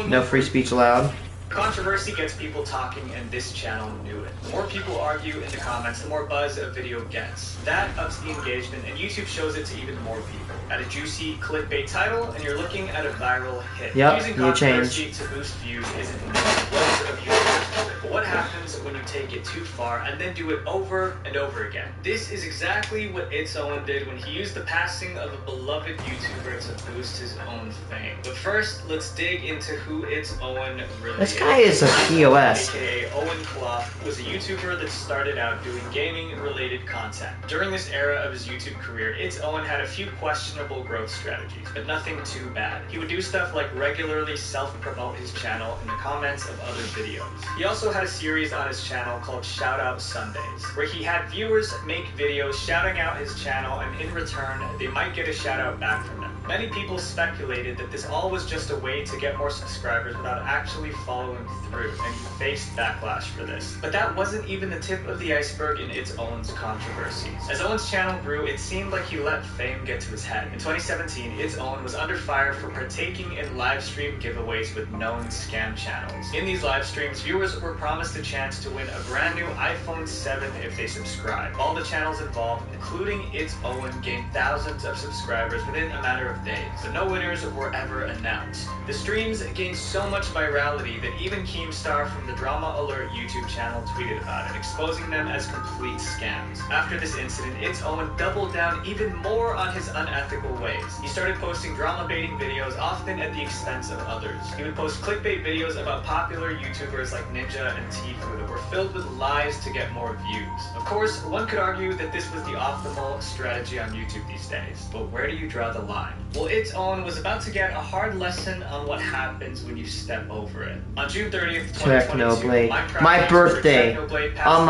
no free speech allowed. Controversy gets people talking, and this channel knew it. The more people argue in the comments, the more buzz a video gets. That ups the engagement, and YouTube shows it to even more people. Add a juicy clickbait title, and you're looking at a viral hit. Yep, Using new controversy change. to boost views isn't new. Loads of YouTubers do it. But what happens when you take it too far and then do it over and over again? This is exactly what It's Owen did when he used the passing of a beloved YouTuber to boost his own fame. But first, let's dig into who It's Owen really This guy is a POS. AKA Owen Clough was a YouTuber that started out doing gaming-related content. During this era of his YouTube career, It's Owen had a few questionable growth strategies, but nothing too bad. He would do stuff like regularly self-promote his channel in the comments of other videos. He also had a series on his channel called Shoutout Sundays, where he had viewers make videos shouting out his channel, and in return, they might get a shout-out back from them. Many people speculated that this all was just a way to get more subscribers without actually following through, and he faced backlash for this. But that wasn't even the tip of the iceberg in It's Owen's controversies. As Owen's channel grew, it seemed like he let fame get to his head. In 2017, It's Owen was under fire for partaking in live stream giveaways with known scam channels. In these live streams, viewers were promised a chance to win a brand new iPhone 7 if they subscribed. All the channels involved, including It's Owen, gained thousands of subscribers within a matter of days, but no winners were ever announced. The streams gained so much virality that even Keemstar from the Drama Alert YouTube channel tweeted about it, exposing them as complete scams. After this incident, It's Owen doubled down even more on his unethical ways. He started posting drama-baiting videos, often at the expense of others. He would post clickbait videos about popular YouTubers like Ninja and Tfue that were filled with lies to get more views. Of course, one could argue that this was the optimal strategy on YouTube these days, but where do you draw the line? Well, It's Owen was about to get a hard lesson on what happens when you step over it. On June 30th, 2022, Technoblade. My birthday. On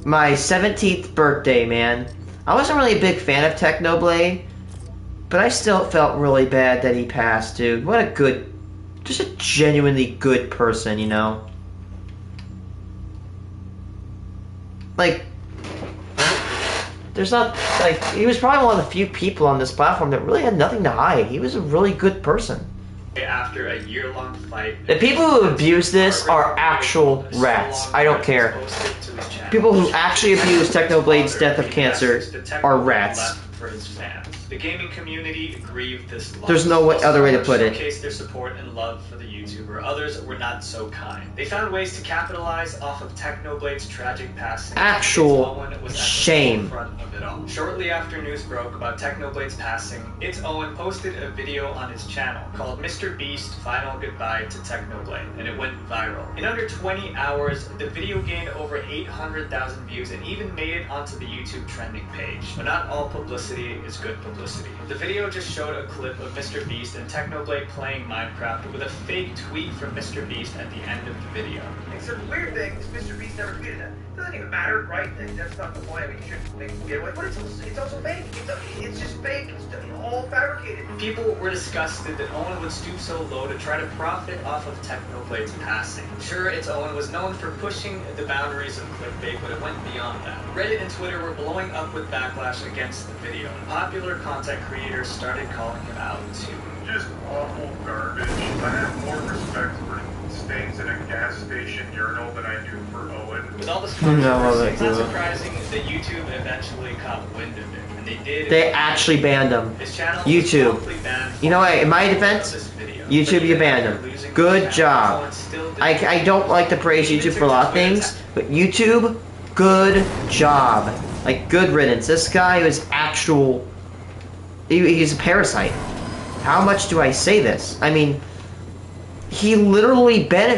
my 17th birthday, man. I wasn't really a big fan of Technoblade, but I still felt really bad that he passed, dude. What a good, just a genuinely good person, you know? Like, there's not, like, he was probably one of the few people on this platform that really had nothing to hide. He was a really good person. After a year-long fight, the people who abuse this are actual rats. I don't care. People who actually abuse Technoblade's death of cancer are rats. For his fans. The gaming community grieved this loss. There's no other way to put it. Showcased their support and love for the YouTuber. Others were not so kind. They found ways to capitalize off of Technoblade's tragic passing. Actual shame. Of it all. Shortly after news broke about Technoblade's passing, It's Owen posted a video on his channel called Mr. Beast Final Goodbye to Technoblade, and it went viral. In under 20 hours, the video gained over 800,000 views and even made it onto the YouTube trending page. But not all publicity is good publicity. The video just showed a clip of Mr. Beast and Technoblade playing Minecraft with a fake tweet from Mr. Beast at the end of the video. And so the weird thing is Mr. Beast never tweeted that. It doesn't even matter, right? That's not the point. I mean, you shouldn't make him get away. But it's also fake. It's just fake. It's all fabricated. People were disgusted that Owen would stoop so low to try to profit off of Technoblade's passing. Sure, It's Owen was known for pushing the boundaries of clickbait, but it went beyond that. Reddit and Twitter were blowing up with backlash against the video, and popular content creators started calling him out too. Just awful garbage. I have more respect for stains in a gas station urinal than I do for Owen. With all this controversy, it's not surprising that YouTube eventually caught wind of it, and they did. They actually banned him. His channel YouTube. You know what? In my defense, YouTube, you banned him. Good job. I don't like to praise YouTube for a lot of things, but YouTube, good job. Like, good riddance. This guy was actual. He's a parasite. How much do I say this? I mean, he literally tried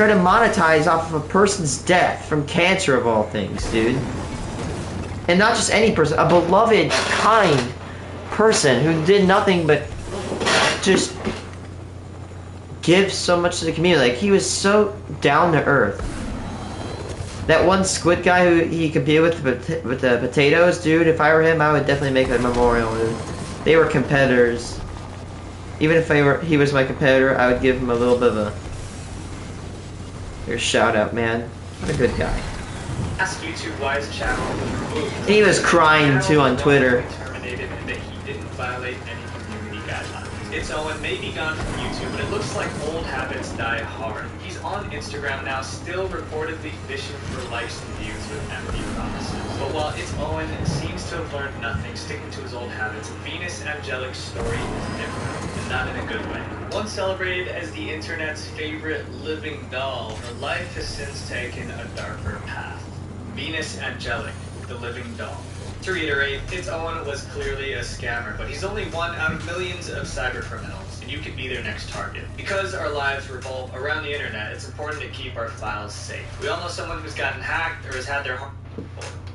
to monetize off of a person's death from cancer of all things, dude. And not just any person, a beloved, kind person who did nothing but just give so much to the community. Like, he was so down to earth. That one squid guy who he competed with the potatoes, dude, if I were him, I would definitely make a memorial. They were competitors. Even if he was my competitor, I would give him a little bit of a shout out, man. What a good guy. Ask YouTube why his channel was removed. He was crying too on Twitter. Terminated and that he didn't violate any community guidelines. It's Owen may be gone from YouTube, but it looks like old habits die hard. He's on Instagram now, still reportedly fishing for likes and views with empty promises. But while It's Owen seems to have learned nothing, sticking to his old habits, Venus Angelic's story is different, and not in a good way. Once celebrated as the internet's favorite living doll, her life has since taken a darker path. Venus Angelic, the living doll. To reiterate, It's Owen was clearly a scammer, but he's only one out of millions of cyber criminals, and you could be their next target. Because our lives revolve around the internet, it's important to keep our files safe. We all know someone who's gotten hacked or has had their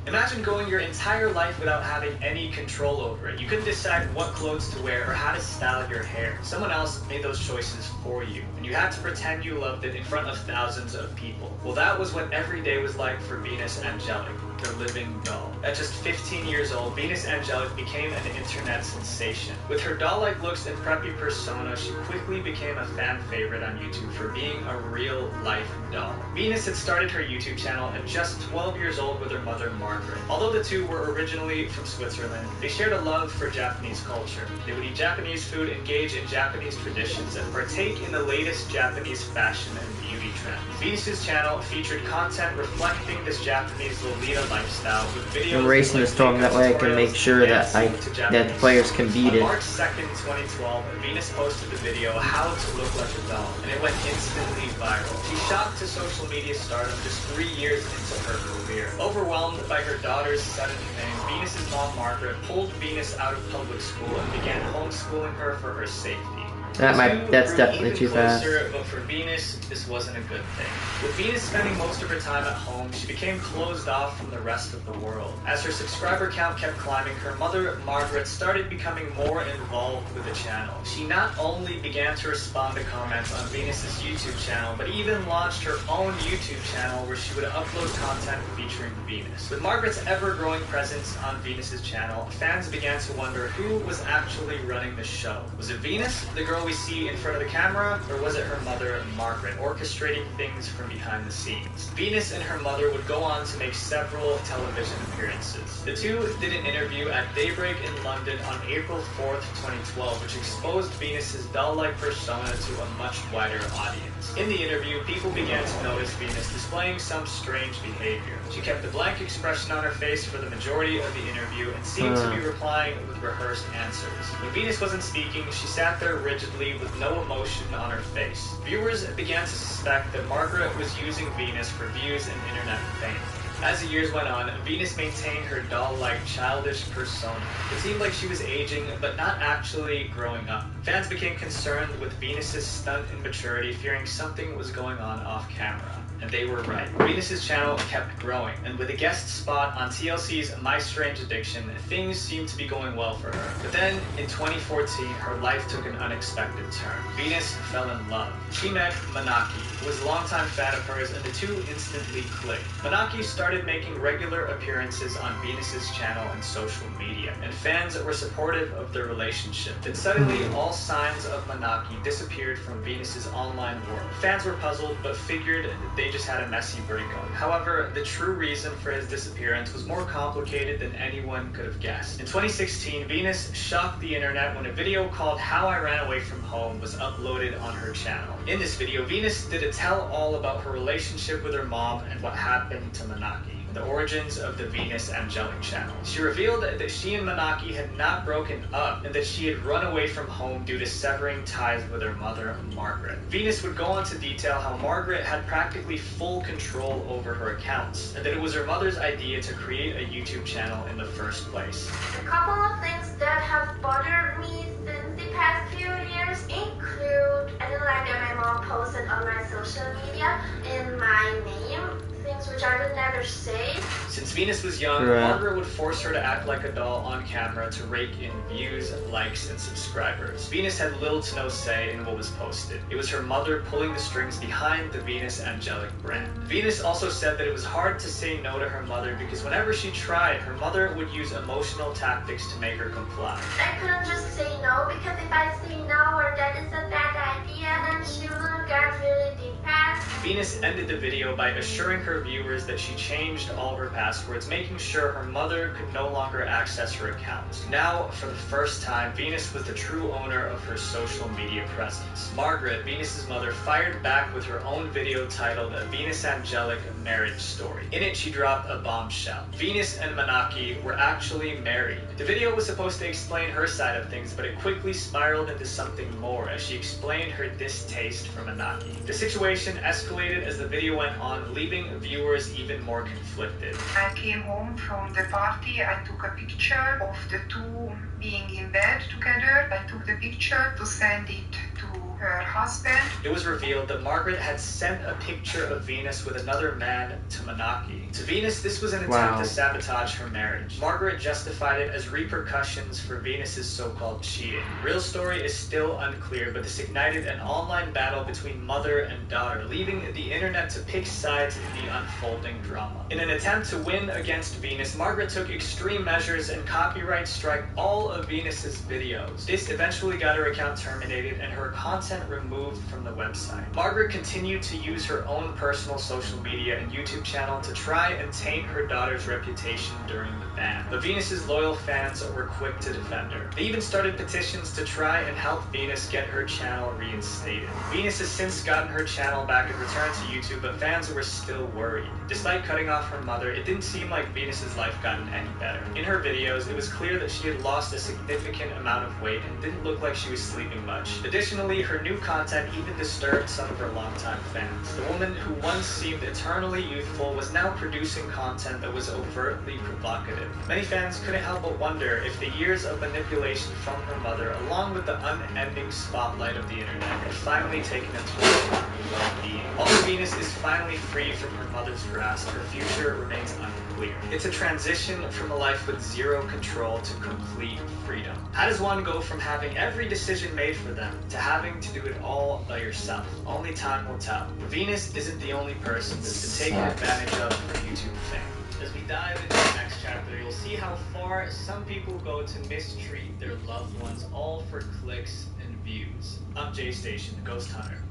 Imagine going your entire life without having any control over it. You couldn't decide what clothes to wear or how to style your hair. Someone else made those choices for you, and you had to pretend you loved it in front of thousands of people. Well, that was what every day was like for Venus Angelic, the living doll. At just 15 years old, Venus Angelic became an internet sensation. With her doll-like looks and preppy persona, she quickly became a fan favorite on YouTube for being a real-life doll. Venus had started her YouTube channel at just 12 years old with her mother, Margaret. Although the two were originally from Switzerland, they shared a love for Japanese culture. They would eat Japanese food, engage in Japanese traditions, and partake in the latest Japanese fashion and beauty trends. Venus's channel featured content reflecting this Japanese Lolita lifestyle with videos. I'm racing the storm that way I can make sure that the players can beat it. On March 2nd, 2012, Venus posted the video "How to Look Like a Doll," and it went instantly viral. She shot to social media stardom just 3 years into her career. Overwhelmed by her daughter's sudden fame, Venus's mom Margaret pulled Venus out of public school and began homeschooling her for her safety. That's definitely too fast. But for Venus, this wasn't a good thing. With Venus spending most of her time at home, she became closed off from the rest of the world. As her subscriber count kept climbing, her mother, Margaret, started becoming more involved with the channel. She not only began to respond to comments on Venus's YouTube channel, but even launched her own YouTube channel where she would upload content featuring Venus. With Margaret's ever-growing presence on Venus's channel, fans began to wonder who was actually running the show. Was it Venus, the girl always see in front of the camera, or was it her mother, Margaret, orchestrating things from behind the scenes? Venus and her mother would go on to make several television appearances. The two did an interview at Daybreak in London on April 4th, 2012, which exposed Venus's doll-like persona to a much wider audience. In the interview, people began to notice Venus displaying some strange behavior. She kept a blank expression on her face for the majority of the interview and seemed to be replying with rehearsed answers. When Venus wasn't speaking, she sat there rigidly with no emotion on her face. Viewers began to suspect that Margaret was using Venus for views and internet fame. As the years went on, Venus maintained her doll-like childish persona. It seemed like she was aging, but not actually growing up. Fans became concerned with Venus's stunt immaturity, fearing something was going on off camera. And they were right. Venus's channel kept growing, and with a guest spot on TLC's My Strange Addiction, things seemed to be going well for her. But then, in 2014, her life took an unexpected turn. Venus fell in love. She met Manaki, who was a longtime fan of hers, and the two instantly clicked. Manaki started making regular appearances on Venus's channel and social media, and fans were supportive of their relationship. Then suddenly, all signs of Manaki disappeared from Venus's online world. Fans were puzzled, but figured they just had a messy breakup. However, the true reason for his disappearance was more complicated than anyone could have guessed. In 2016, Venus shocked the internet when a video called How I Ran Away From Home was uploaded on her channel. In this video, Venus did a tell-all about her relationship with her mom and what happened to Manaki. The origins of the Venus Angelic channel. She revealed that she and Manaki had not broken up and that she had run away from home due to severing ties with her mother, Margaret. Venus would go on to detail how Margaret had practically full control over her accounts, and that it was her mother's idea to create a YouTube channel in the first place. A couple of things that have bothered me since the past few years include I didn't like that my mom posted on my social media in my name things which I would never say. Since Venus was young, Margaret would force her to act like a doll on camera to rake in views, likes, and subscribers. Venus had little to no say in what was posted. It was her mother pulling the strings behind the Venus Angelic brand. Venus also said that it was hard to say no to her mother because whenever she tried, her mother would use emotional tactics to make her comply. I couldn't just say no because if I say no or that is a bad idea, then she will get really depressed. Venus ended the video by assuring her viewers that she changed all her passwords, making sure her mother could no longer access her accounts. Now, for the first time, Venus was the true owner of her social media presence. Margaret, Venus's mother, fired back with her own video titled A Venus Angelic Marriage Story. In it, she dropped a bombshell. Venus and Manaki were actually married. The video was supposed to explain her side of things, but it quickly spiraled into something more as she explained her distaste for Manaki. The situation escalated as the video went on, leaving viewers even more conflicted. I came home from the party, I took a picture of the two being in bed together. I took the picture to send it to her husband. It was revealed that Margaret had sent a picture of Venus with another man to Manaki. To Venus, this was an attempt to sabotage her marriage. Margaret justified it as repercussions for Venus's so-called cheating. Real story is still unclear, but this ignited an online battle between mother and daughter, leaving the internet to pick sides in the unfolding drama. In an attempt to win against Venus, Margaret took extreme measures and copyright strike all of Venus's videos. This eventually got her account terminated and her content removed from the website. Margaret continued to use her own personal social media and YouTube channel to try and taint her daughter's reputation during the ban. But Venus's loyal fans were quick to defend her. They even started petitions to try and help Venus get her channel reinstated. Venus has since gotten her channel back and returned to YouTube, but fans were still worried. Despite cutting off her mother, it didn't seem like Venus's life gotten any better. In her videos, it was clear that she had lost a significant amount of weight and didn't look like she was sleeping much. Additionally, her new content even disturbed some of her longtime fans. The woman who once seemed eternally youthful was now producing content that was overtly provocative. Many fans couldn't help but wonder if the years of manipulation from her mother, along with the unending spotlight of the internet, had finally taken a toll on her well-being. Although Venus is finally free from her mother's grasp, her future remains unclear. It's a transition from a life with zero control to complete freedom. How does one go from having every decision made for them to having to do it all by yourself? Only time will tell. Venus isn't the only person that's been taken advantage of for YouTube fame. As we dive into the next chapter, you'll see how far some people go to mistreat their loved ones, all for clicks and views. I'm J Station, the Ghost Hunter.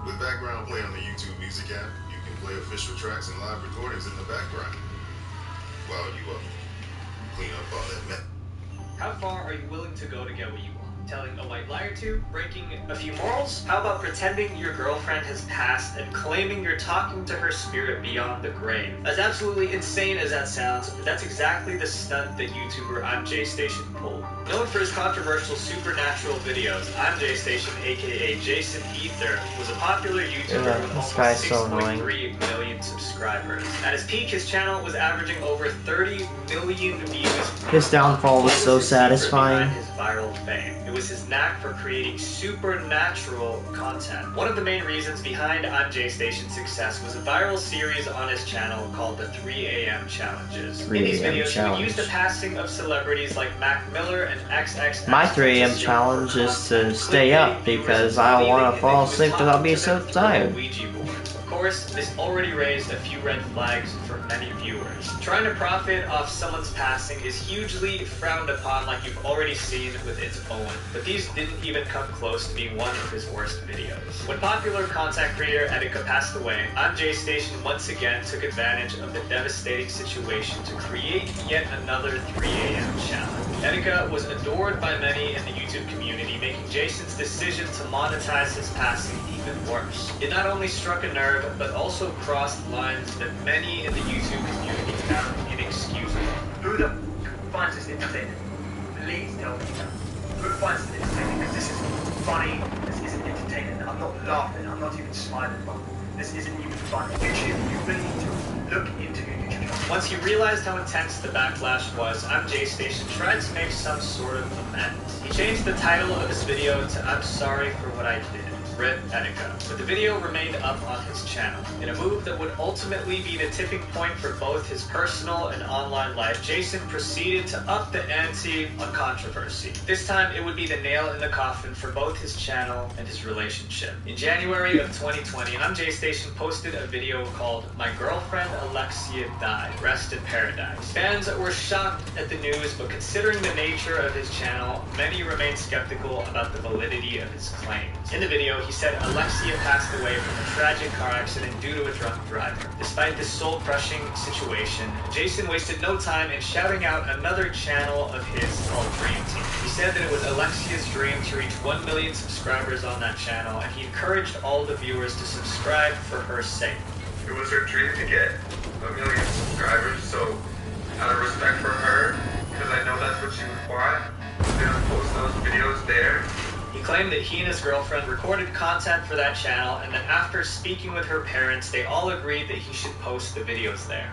With background play on the YouTube Music app, you can play official tracks and live recordings in the background while you clean up all that mess. How far are you willing to go to get what you want? Telling a white lie or two? Breaking a few morals? How about pretending your girlfriend has passed and claiming you're talking to her spirit beyond the grave? As absolutely insane as that sounds, that's exactly the stunt that YouTuber I'm J Station pulled. Known for his controversial supernatural videos, I'm J Station, aka Jason Ether, was a popular YouTuber with almost 6.3 million subscribers. At his peak, his channel was averaging over 30 million views. His downfall was so satisfying. His viral fame. It was his knack for creating supernatural content. One of the main reasons behind I'm J Station's success was a viral series on his channel called the 3 a.m. Challenges. In these videos, he used the passing of celebrities like Mac Miller and XX. My 3 a.m. challenge is to stay up because I don't want to fall asleep because I'll be so tired. Of course, this already raised a few red flags for many viewers. Trying to profit off someone's passing is hugely frowned upon, like you've already seen with its Owen. But these didn't even come close to being one of his worst videos. When popular content creator Etika passed away, I'm J Station once again took advantage of the devastating situation to create yet another 3 a.m. challenge. Etika was adored by many in the YouTube community, making Jason's decision to monetize his passing even worse. It not only struck a nerve, but also crossed lines that many in the YouTube community found inexcusable. Who the finds this entertaining? Please tell me that. Who finds this entertaining? Because this isn't funny, this isn't entertaining, I'm not laughing, I'm not even smiling, but this isn't even fun. YouTube, you really need to look into your YouTube channel. Once he realized how intense the backlash was, I'm J Station tried to make some sort of amends. He changed the title of his video to I'm Sorry for What I Did. Rip Etika, but the video remained up on his channel. In a move that would ultimately be the tipping point for both his personal and online life, Jason proceeded to up the ante on controversy. This time, it would be the nail in the coffin for both his channel and his relationship. In January of 2020, I'm J Station posted a video called My Girlfriend Alexia Died, Rest in Paradise. Fans were shocked at the news, but considering the nature of his channel, many remained skeptical about the validity of his claims. In the video, he said Alexia passed away from a tragic car accident due to a drunk driver. Despite this soul-crushing situation, Jason wasted no time in shouting out another channel of his called Dream Team. He said that it was Alexia's dream to reach 1 million subscribers on that channel, and he encouraged all the viewers to subscribe for her sake. It was her dream to get 1 million subscribers, so out of respect for her, because I know that's what she would want, I'm gonna post those videos there. He claimed that he and his girlfriend recorded content for that channel, and that after speaking with her parents, they all agreed that he should post the videos there.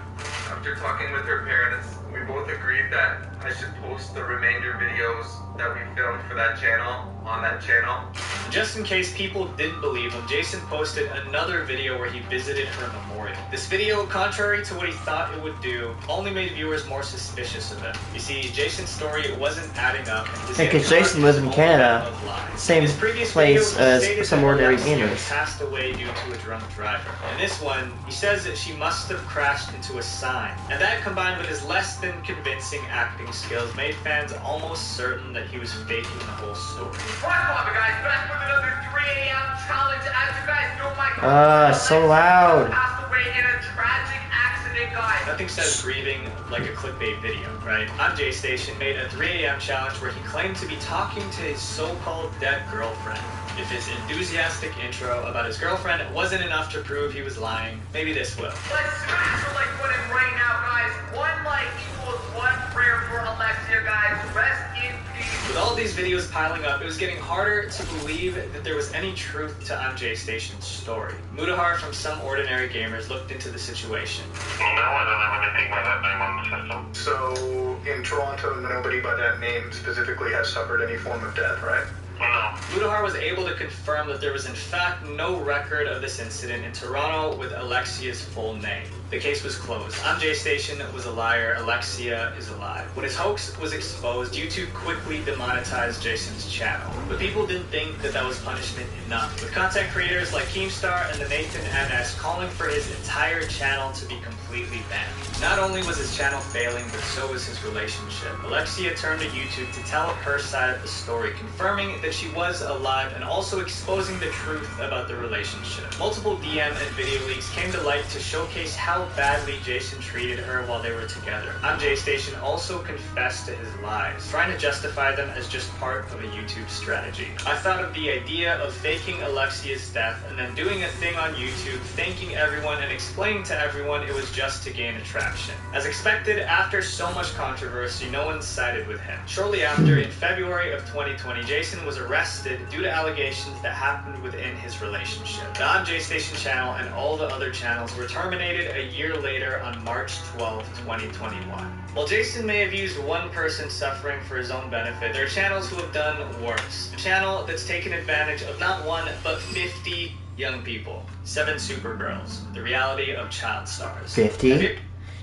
After talking with her parents, we both agreed that I should post the remainder videos that we filmed for that channel on that channel. Just in case people didn't believe him, Jason posted another video where he visited her memorial. This video, contrary to what he thought it would do, only made viewers more suspicious of him. You see, Jason's story wasn't adding up. Yeah, because Jason lives in Canada, same place as some ordinary gamers. Passed away due to a drunk driver. In this one, he says that she must have crashed into a sign, and that combined with his less than convincing acting skills made fans almost certain that he was faking the whole story. Right, guys, back with another 3 a.m. challenge. As you guys know, my so loud. Passed away in a tragic accident, guys. Nothing says grieving like a clickbait video, right? I'm J Station made a 3 a.m. challenge where he claimed to be talking to his so-called dead girlfriend. If his enthusiastic intro about his girlfriend wasn't enough to prove he was lying, maybe this will. Let's smash the like button right now, guys. 1 like equals 1 prayer for Alexia, guys. Rest in peace. With all these videos piling up, it was getting harder to believe that there was any truth to I'm J Station's story. Mudahar from Some Ordinary Gamers looked into the situation. Well, now I don't have anything by that name on the system. So, in Toronto, nobody by that name specifically has suffered any form of death, right? Budahar was able to confirm that there was in fact no record of this incident in Toronto with Alexia's full name. The case was closed. On J Station was a liar. Alexia is alive. When his hoax was exposed, YouTube quickly demonetized Jason's channel. But people didn't think that that was punishment enough, with content creators like Keemstar and the Nathan MS calling for his entire channel to be completely banned. Not only was his channel failing, but so was his relationship. Alexia turned to YouTube to tell her side of the story, confirming that she was alive and also exposing the truth about the relationship. Multiple DM and video leaks came to light to showcase how badly Jason treated her while they were together. On J Station also confessed to his lies, trying to justify them as just part of a YouTube strategy. I thought of the idea of faking Alexia's death and then doing a thing on YouTube, thanking everyone and explaining to everyone it was just to gain attraction. As expected, after so much controversy, no one sided with him. Shortly after, in February of 2020, Jason was arrested due to allegations that happened within his relationship. The On J Station channel and all the other channels were terminated a year later on March 12, 2021. While Jason may have used one person suffering for his own benefit, there are channels who have done worse. A channel that's taken advantage of not one, but 50 young people. 7 Supergirls, the reality of child stars. 50?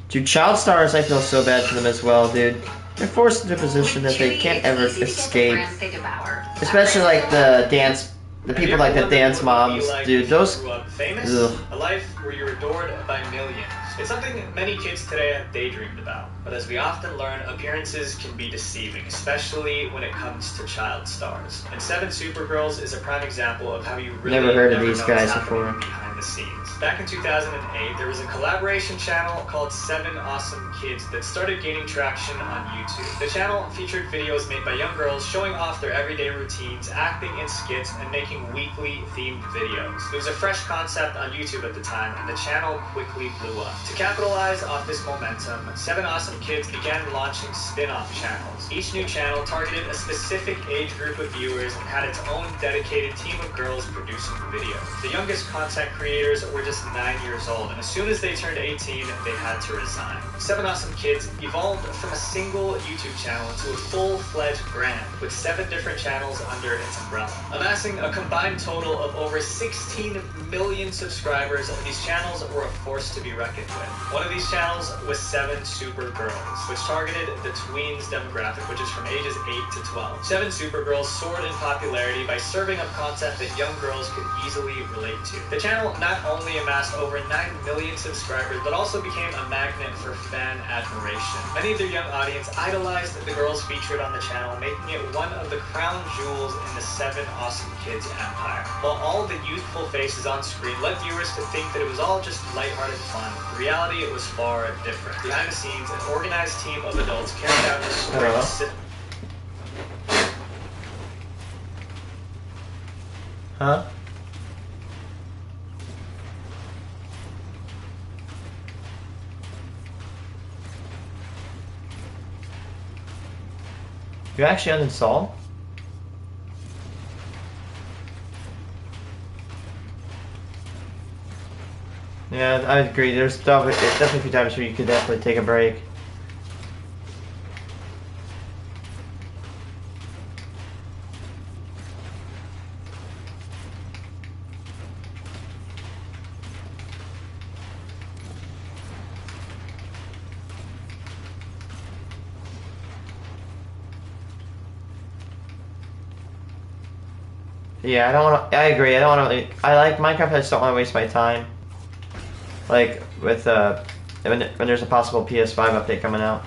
Dude, child stars, I feel so bad for them as well, dude. They're forced into a position that they can't ever escape. Especially like the people like the dance moms, dude. Those. Famous? Ugh. A life where you're adored by millions. It's something many kids today have daydreamed about. But as we often learn, appearances can be deceiving, especially when it comes to child stars. And 7 Supergirls is a prime example of how you really Never heard of these know guys what's happening before. behind the scenes. Back in 2008, there was a collaboration channel called 7 Awesome Kids that started gaining traction on YouTube. The channel featured videos made by young girls showing off their everyday routines, acting in skits, and making weekly themed videos. It was a fresh concept on YouTube at the time, and the channel quickly blew up. To capitalize off this momentum, 7 Awesome Kids began launching spin-off channels. Each new channel targeted a specific age group of viewers and had its own dedicated team of girls producing videos. The youngest content creators were just 9 years old, and as soon as they turned 18, they had to resign. 7 Awesome Kids evolved from a single YouTube channel into a full-fledged brand with 7 different channels under its umbrella. Amassing a combined total of over 16 million subscribers, these channels were a force to be reckoned with. One of these channels was 7 Supergirls, which targeted the tweens demographic, which is from ages 8 to 12. 7 Supergirls soared in popularity by serving up content that young girls could easily relate to. The channel not only amassed over 9 million subscribers, but also became a magnet for fan admiration. Many of their young audience idolized the girls featured on the channel, making it one of the crown jewels in the 7 Awesome Kids empire. While all the youthful faces on screen led viewers to think that it was all just lighthearted fun, in reality it was far different. Behind the scenes, an organized team of adults carried out the story. Huh? You actually uninstall? Yeah, I agree. There's definitely a few times where you could definitely take a break. Yeah, I don't want to. I agree. I don't want to. I like Minecraft. I just don't want to waste my time. Like with when there's a possible PS5 update coming out.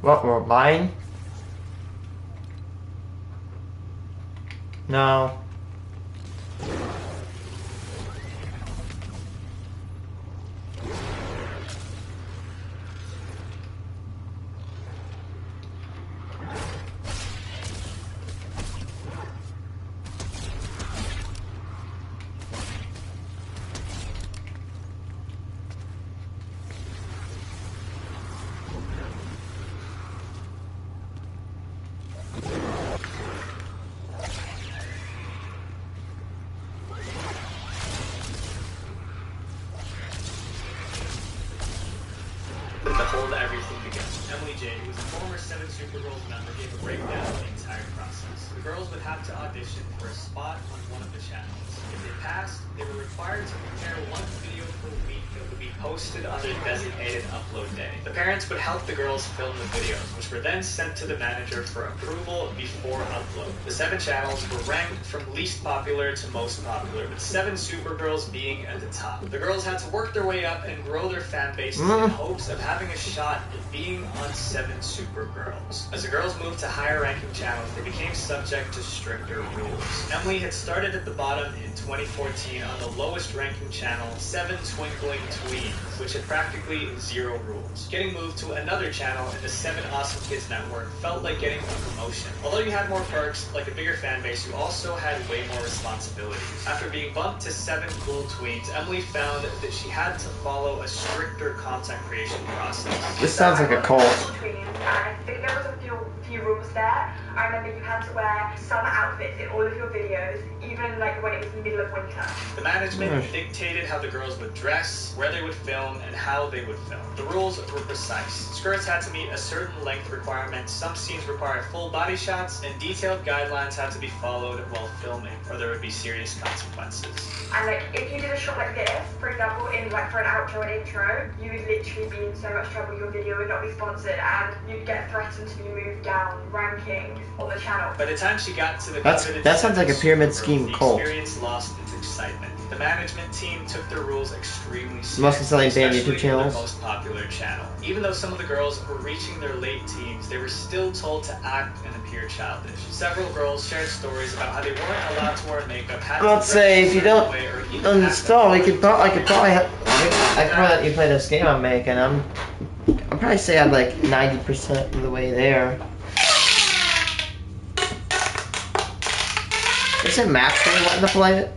What, we're buying? No. To hold everything together. Emily J, who was a former 7 Supergirls member, gave a breakdown of the entire process. The girls would have to audition for a spot on one of the channels. If they passed, they were required to prepare one video per week that would be posted on their designated upload day. The parents would help the girls film the videos, which were then sent to the manager for approval before upload. The 7 channels were ranked from least popular to most popular, with 7 Supergirls being at the top. The girls had to work their way up and grow their fan base in hopes of having a shot at being on 7 Supergirls. As the girls moved to higher ranking channels, they became subject to stricter rules. Emily had started at the bottom in 2014 on the lowest ranking channel, 7 Twinkling Tweens, which had practically 0 rules. Getting moved to another channel in the 7 Awesome Kids network felt like getting a promotion. Although you had more perks, like a bigger fan base, you also had way more responsibilities. After being bumped to 7 Cool Tweens, Emily found that she had to follow a stricter content creation process. This sounds like a cult. I think there was a few rules there. I remember you had to wear summer outfits in all of your videos, even like when it was the middle of winter. The management dictated how the girls would dress, where they would film, and how they would film. The rules were precise. Skirts had to meet a certain length requirement, some scenes required full body shots, and detailed guidelines had to be followed while filming, or there would be serious consequences. And like, if you did a shot like this, for example, in like for an outro and intro, you would literally be in so much trouble. Your video would not be sponsored, and you'd get threatened to be moved down rankings on the channel. By the time she got to the that sounds like a pyramid scheme cult. The experience lost its excitement. The management team took their rules extremely seriously, Mostly selling band especially YouTube channels. the most popular channel. Even though some of the girls were reaching their late teens, they were still told to act and appear childish. Several girls shared stories about how they weren't allowed to wear makeup. Let's say if you don't uninstall, I could probably have. I could probably let you play this game I'm making. I'll probably say I'm like 90% of the way there. Isn't Max really wanting to play it?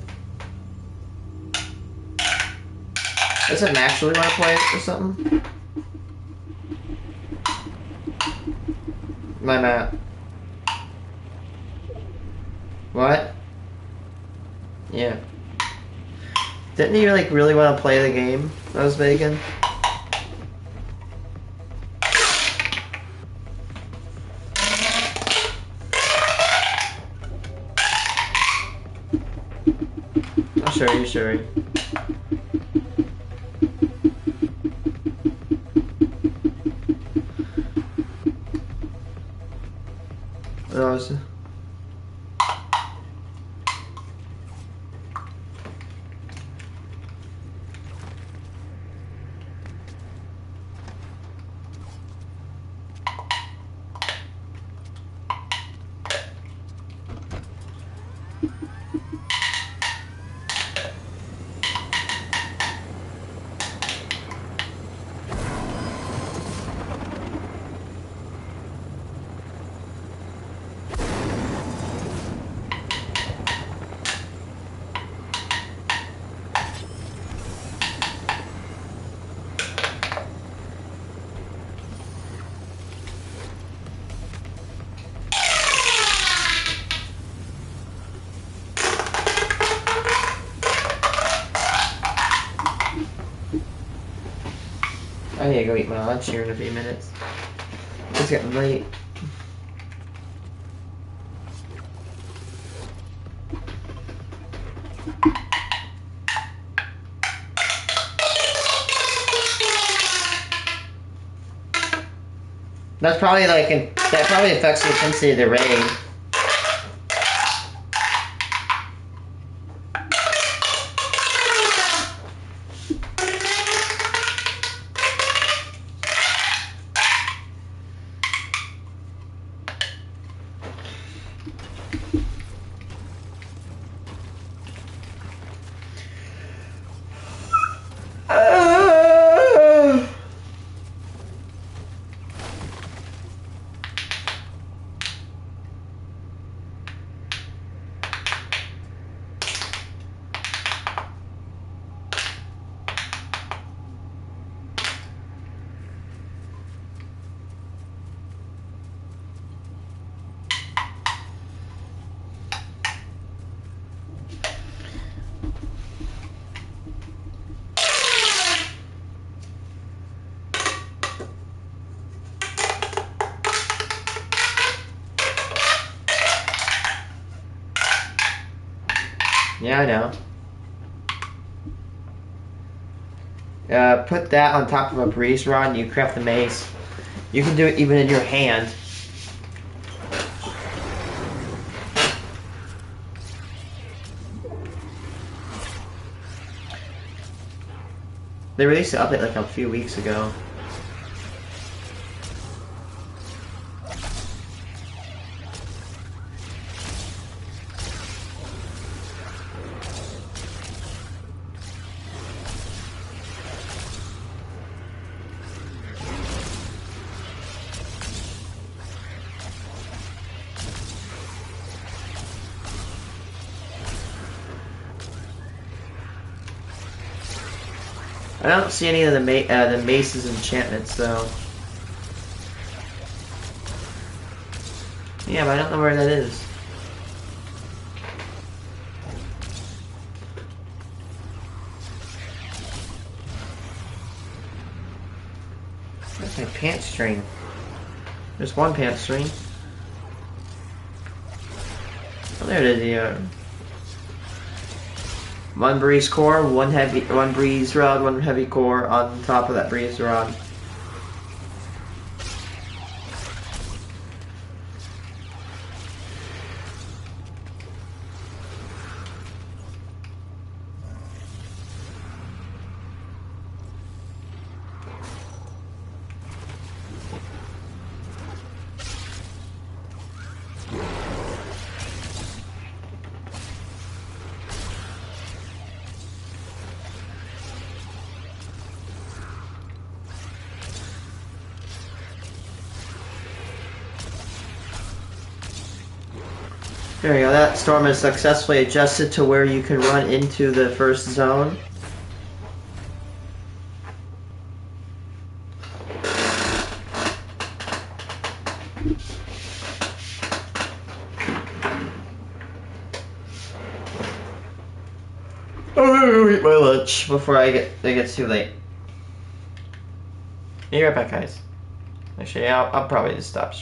Doesn't Max really want to play it or something? My map. What? Yeah. Didn't he like really want to play the game I was making? I'll show you, Sherry. What was it? I need to go eat my lunch here in a few minutes. It's getting late. That's probably like, that probably affects the intensity of the rain. Yeah, I know. Put that on top of a breeze rod and you craft the mace. You can do it even in your hand. They released the update like a few weeks ago. I don't see any of the mace's enchantments though. Yeah, but I don't know where that is. That's my pants string. There's one pants string. Oh, there it is. Yeah. One breeze core, one breeze rod, one heavy core on top of that breeze rod. There you go, that storm is successfully adjusted to where you can run into the first zone. I'm gonna eat my lunch before it gets too late. Be right back, guys. Actually, I'll probably just stop